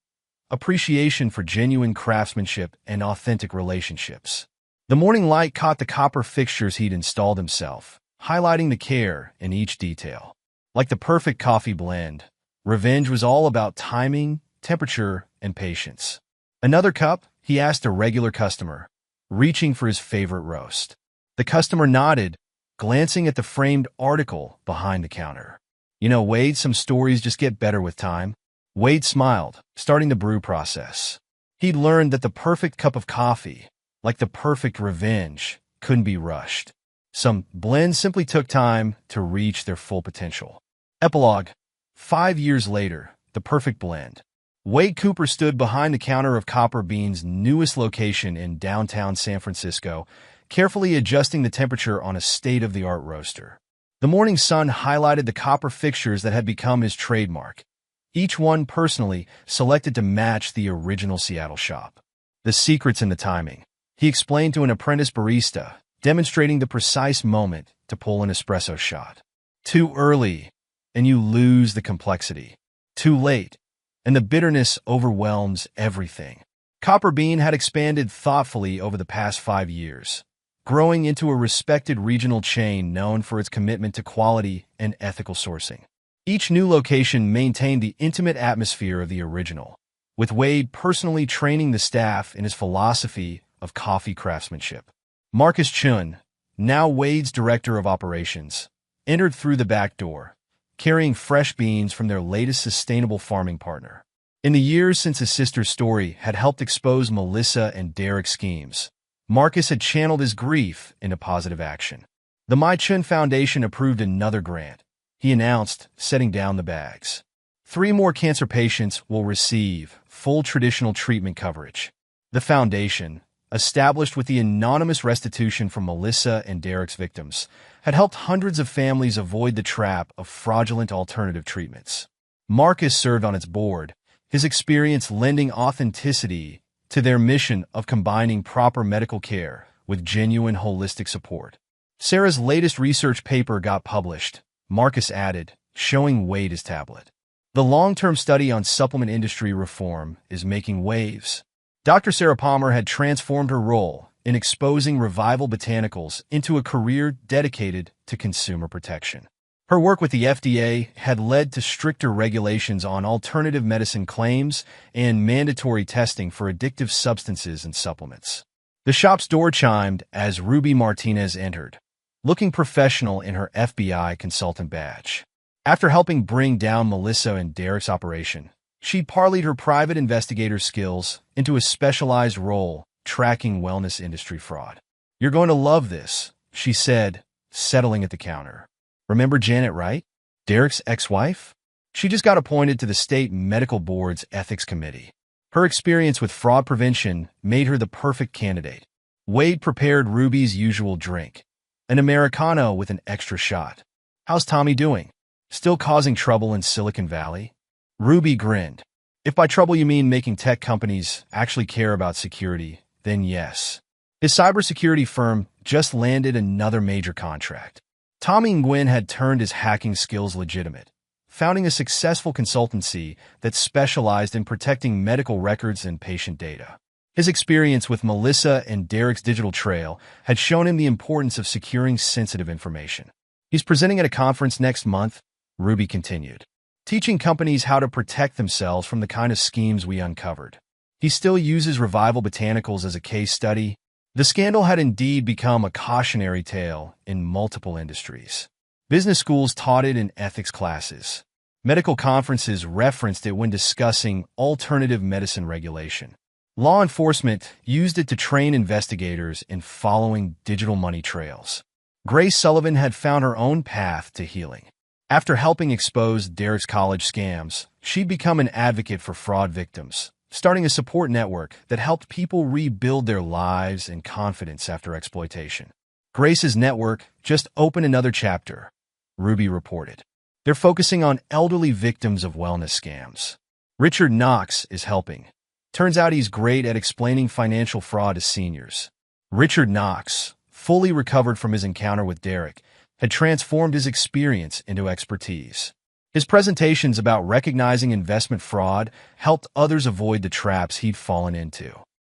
appreciation for genuine craftsmanship and authentic relationships. The morning light caught the copper fixtures he'd installed himself, highlighting the care in each detail. Like the perfect coffee blend, revenge was all about timing, temperature, and patience. "Another cup?" he asked a regular customer, reaching for his favorite roast. The customer nodded, glancing at the framed article behind the counter. "You know, Wade, some stories just get better with time." Wade smiled, starting the brew process. He'd learned that the perfect cup of coffee, like the perfect revenge, couldn't be rushed. Some blends simply took time to reach their full potential. Epilogue. 5 years later, the perfect blend. Wade Cooper stood behind the counter of Copper Bean's newest location in downtown San Francisco, carefully adjusting the temperature on a state-of-the-art roaster. The morning sun highlighted the copper fixtures that had become his trademark, each one personally selected to match the original Seattle shop. "The secret's in the timing," he explained to an apprentice barista, demonstrating the precise moment to pull an espresso shot. Too early, and you lose the complexity. Too late, and the bitterness overwhelms everything. Copper Bean had expanded thoughtfully over the past 5 years, growing into a respected regional chain known for its commitment to quality and ethical sourcing. Each new location maintained the intimate atmosphere of the original, with Wade personally training the staff in his philosophy of coffee craftsmanship. Marcus Chun, now Wade's director of operations, entered through the back door, carrying fresh beans from their latest sustainable farming partner. In the years since his sister's story had helped expose Melissa and Derek's schemes, Marcus had channeled his grief into positive action. The My Chun Foundation approved another grant, he announced, setting down the bags. 3 more cancer patients will receive full traditional treatment coverage. The foundation, established with the anonymous restitution from Melissa and Derek's victims, had helped hundreds of families avoid the trap of fraudulent alternative treatments. Marcus served on its board, his experience lending authenticity to their mission of combining proper medical care with genuine holistic support. Sarah's latest research paper got published, Marcus added, showing Wade his tablet. The long-term study on supplement industry reform is making waves. Dr. Sarah Palmer had transformed her role in exposing Revival Botanicals into a career dedicated to consumer protection. Her work with the FDA had led to stricter regulations on alternative medicine claims and mandatory testing for addictive substances and supplements. The shop's door chimed as Ruby Martinez entered, looking professional in her FBI consultant badge. After helping bring down Melissa and Derek's operation, she parlayed her private investigator skills into a specialized role tracking wellness industry fraud. "You're going to love this," she said, settling at the counter. "Remember Janet Wright, Derek's ex-wife? She just got appointed to the state medical board's ethics committee. Her experience with fraud prevention made her the perfect candidate." Wade prepared Ruby's usual drink, an Americano with an extra shot. "How's Tommy doing? Still causing trouble in Silicon Valley?" Ruby grinned. "If by trouble you mean making tech companies actually care about security, then yes. His cybersecurity firm just landed another major contract. Tommy Nguyen had turned his hacking skills legitimate, founding a successful consultancy that specialized in protecting medical records and patient data. His experience with Melissa and Derek's digital trail had shown him the importance of securing sensitive information. He's presenting at a conference next month," Ruby continued, "teaching companies how to protect themselves from the kind of schemes we uncovered. He still uses Revival Botanicals as a case study." The scandal had indeed become a cautionary tale in multiple industries. Business schools taught it in ethics classes. Medical conferences referenced it when discussing alternative medicine regulation. Law enforcement used it to train investigators in following digital money trails. Grace Sullivan had found her own path to healing. After helping expose Derek's college scams, she'd become an advocate for fraud victims, starting a support network that helped people rebuild their lives and confidence after exploitation. Grace's network just opened another chapter, Ruby reported. They're focusing on elderly victims of wellness scams. Richard Knox is helping. Turns out he's great at explaining financial fraud to seniors. Richard Knox, fully recovered from his encounter with Derek, had transformed his experience into expertise. His presentations about recognizing investment fraud helped others avoid the traps he'd fallen into.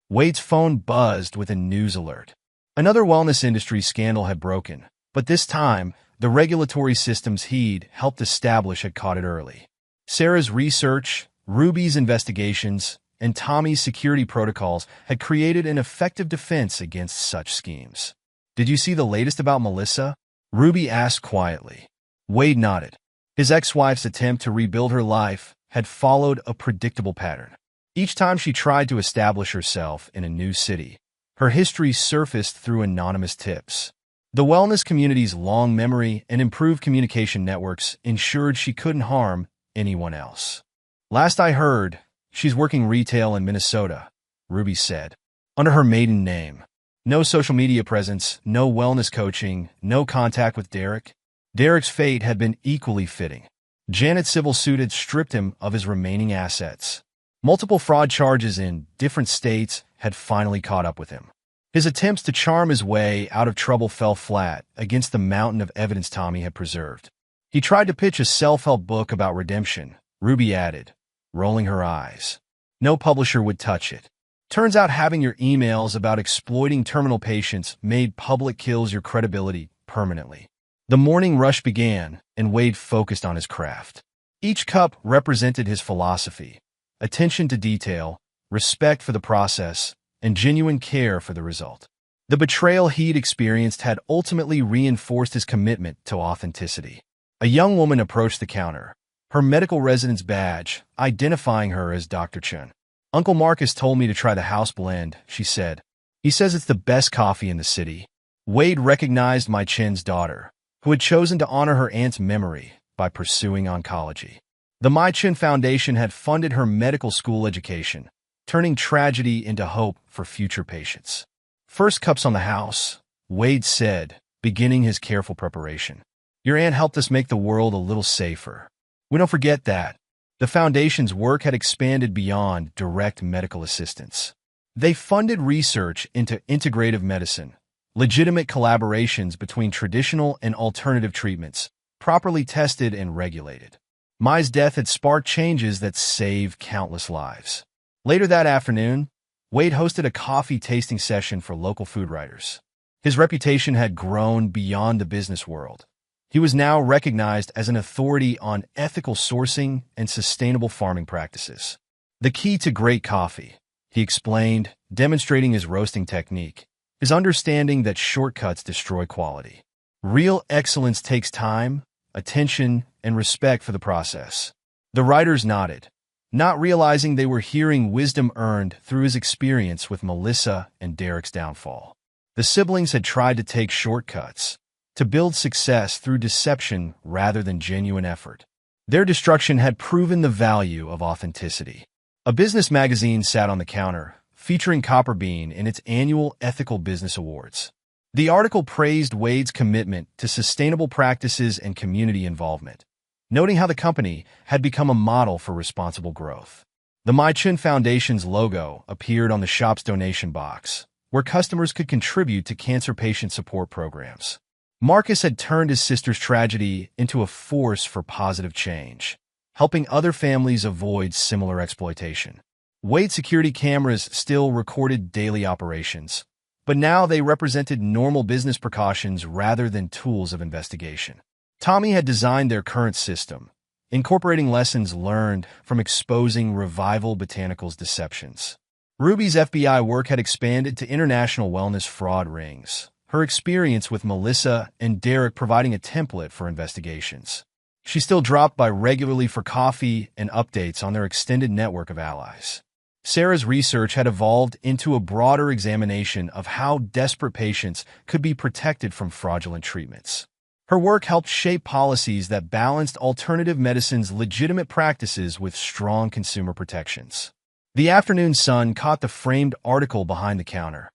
Wade's phone buzzed with a news alert. Another wellness industry scandal had broken, but this time, the regulatory systems he'd helped establish had caught it early. Sarah's research, Ruby's investigations, and Tommy's security protocols had created an effective defense against such schemes. "Did you see the latest about Melissa?" Ruby asked quietly. Wade nodded. His ex-wife's attempt to rebuild her life had followed a predictable pattern. Each time she tried to establish herself in a new city, her history surfaced through anonymous tips. The wellness community's long memory and improved communication networks ensured she couldn't harm anyone else. "Last I heard, she's working retail in Minnesota," Ruby said, under her maiden name. No social media presence, no wellness coaching, no contact with Derek. Derek's fate had been equally fitting. Janet's civil suit had stripped him of his remaining assets. Multiple fraud charges in different states had finally caught up with him. His attempts to charm his way out of trouble fell flat against the mountain of evidence Tommy had preserved. He tried to pitch a self-help book about redemption, Ruby added, rolling her eyes. No publisher would touch it. Turns out having your emails about exploiting terminal patients made public kills your credibility permanently. The morning rush began, and Wade focused on his craft. Each cup represented his philosophy: attention to detail, respect for the process, and genuine care for the result. The betrayal he'd experienced had ultimately reinforced his commitment to authenticity. A young woman approached the counter, her medical residence badge identifying her as Dr. Chen. "Uncle Marcus told me to try the house blend," she said. "He says it's the best coffee in the city." Wade recognized Mai Chen's daughter, who had chosen to honor her aunt's memory by pursuing oncology. The Mai Chen Foundation had funded her medical school education, turning tragedy into hope for future patients. "First cups on the house," Wade said, beginning his careful preparation. "Your aunt helped us make the world a little safer. We don't forget that." The foundation's work had expanded beyond direct medical assistance. They funded research into integrative medicine, legitimate collaborations between traditional and alternative treatments, properly tested and regulated. Mai's death had sparked changes that saved countless lives. Later that afternoon, Wade hosted a coffee tasting session for local food writers. His reputation had grown beyond the business world. He was now recognized as an authority on ethical sourcing and sustainable farming practices. "The key to great coffee," he explained, demonstrating his roasting technique, "is understanding that shortcuts destroy quality. Real excellence takes time, attention, and respect for the process." The writers nodded, not realizing they were hearing wisdom earned through his experience with Melissa and Derek's downfall. The siblings had tried to take shortcuts, to build success through deception rather than genuine effort. Their destruction had proven the value of authenticity. A business magazine sat on the counter, featuring Copper Bean in its annual Ethical Business Awards. The article praised Wade's commitment to sustainable practices and community involvement, noting how the company had become a model for responsible growth. The Mai Chen Foundation's logo appeared on the shop's donation box, where customers could contribute to cancer patient support programs. Marcus had turned his sister's tragedy into a force for positive change, helping other families avoid similar exploitation. Wade's security cameras still recorded daily operations, but now they represented normal business precautions rather than tools of investigation. Tommy had designed their current system, incorporating lessons learned from exposing Revival Botanical's deceptions. Ruby's FBI work had expanded to international wellness fraud rings, her experience with Melissa and Derek providing a template for investigations. She still dropped by regularly for coffee and updates on their extended network of allies. Sarah's research had evolved into a broader examination of how desperate patients could be protected from fraudulent treatments. Her work helped shape policies that balanced alternative medicine's legitimate practices with strong consumer protections. The afternoon sun caught the framed article behind the counter,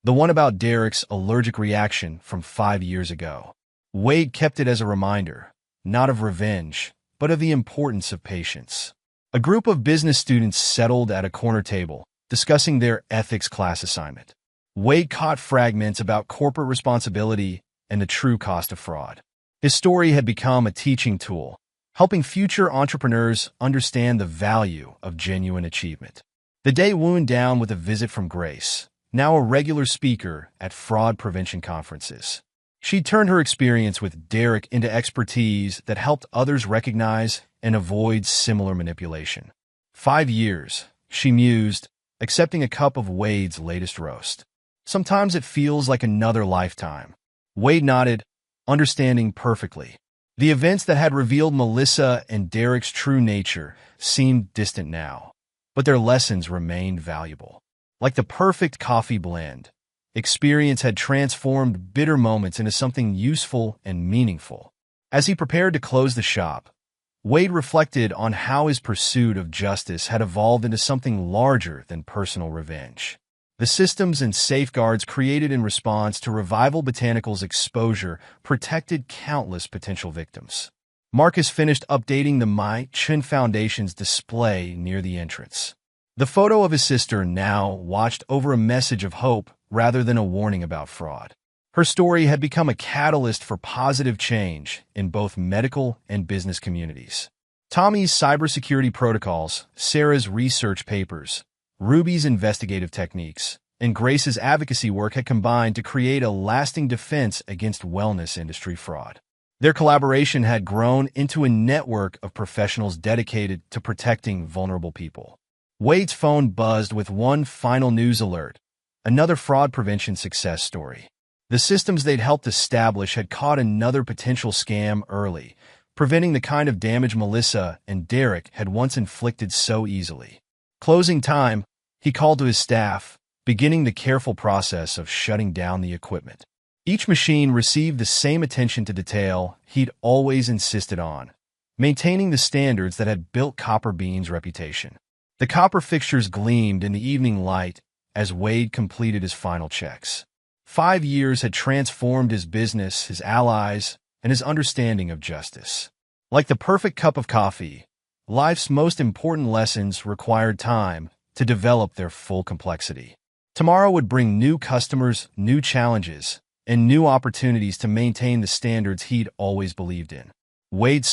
the one about Derek's allergic reaction from 5 years ago. Wade kept it as a reminder, not of revenge, but of the importance of patience. A group of business students settled at a corner table, discussing their ethics class assignment. Wade caught fragments about corporate responsibility and the true cost of fraud. His story had become a teaching tool, helping future entrepreneurs understand the value of genuine achievement. The day wound down with a visit from Grace, now a regular speaker at fraud prevention conferences. She turned her experience with Derek into expertise that helped others recognize and avoid similar manipulation. 5 years, she mused, accepting a cup of Wade's latest roast. Sometimes it feels like another lifetime. Wade nodded, understanding perfectly. The events that had revealed Melissa and Derek's true nature seemed distant now, but their lessons remained valuable. Like the perfect coffee blend, experience had transformed bitter moments into something useful and meaningful. As he prepared to close the shop, Wade reflected on how his pursuit of justice had evolved into something larger than personal revenge. The systems and safeguards created in response to Revival Botanicals' exposure protected countless potential victims. Marcus finished updating the My Chin Foundation's display near the entrance. The photo of his sister now watched over a message of hope rather than a warning about fraud. Her story had become a catalyst for positive change in both medical and business communities. Tommy's cybersecurity protocols, Sarah's research papers, Ruby's investigative techniques, and Grace's advocacy work had combined to create a lasting defense against wellness industry fraud. Their collaboration had grown into a network of professionals dedicated to protecting vulnerable people. Wade's phone buzzed with one final news alert, another fraud prevention success story. The systems they'd helped establish had caught another potential scam early, preventing the kind of damage Melissa and Derek had once inflicted so easily. Closing time, he called to his staff, beginning the careful process of shutting down the equipment. Each machine received the same attention to detail he'd always insisted on, maintaining the standards that had built Copper Bean's reputation. The copper fixtures gleamed in the evening light as Wade completed his final checks. 5 years had transformed his business, his allies, and his understanding of justice. Like the perfect cup of coffee, life's most important lessons required time to develop their full complexity. Tomorrow would bring new customers, new challenges, and new opportunities to maintain the standards he'd always believed in. Wade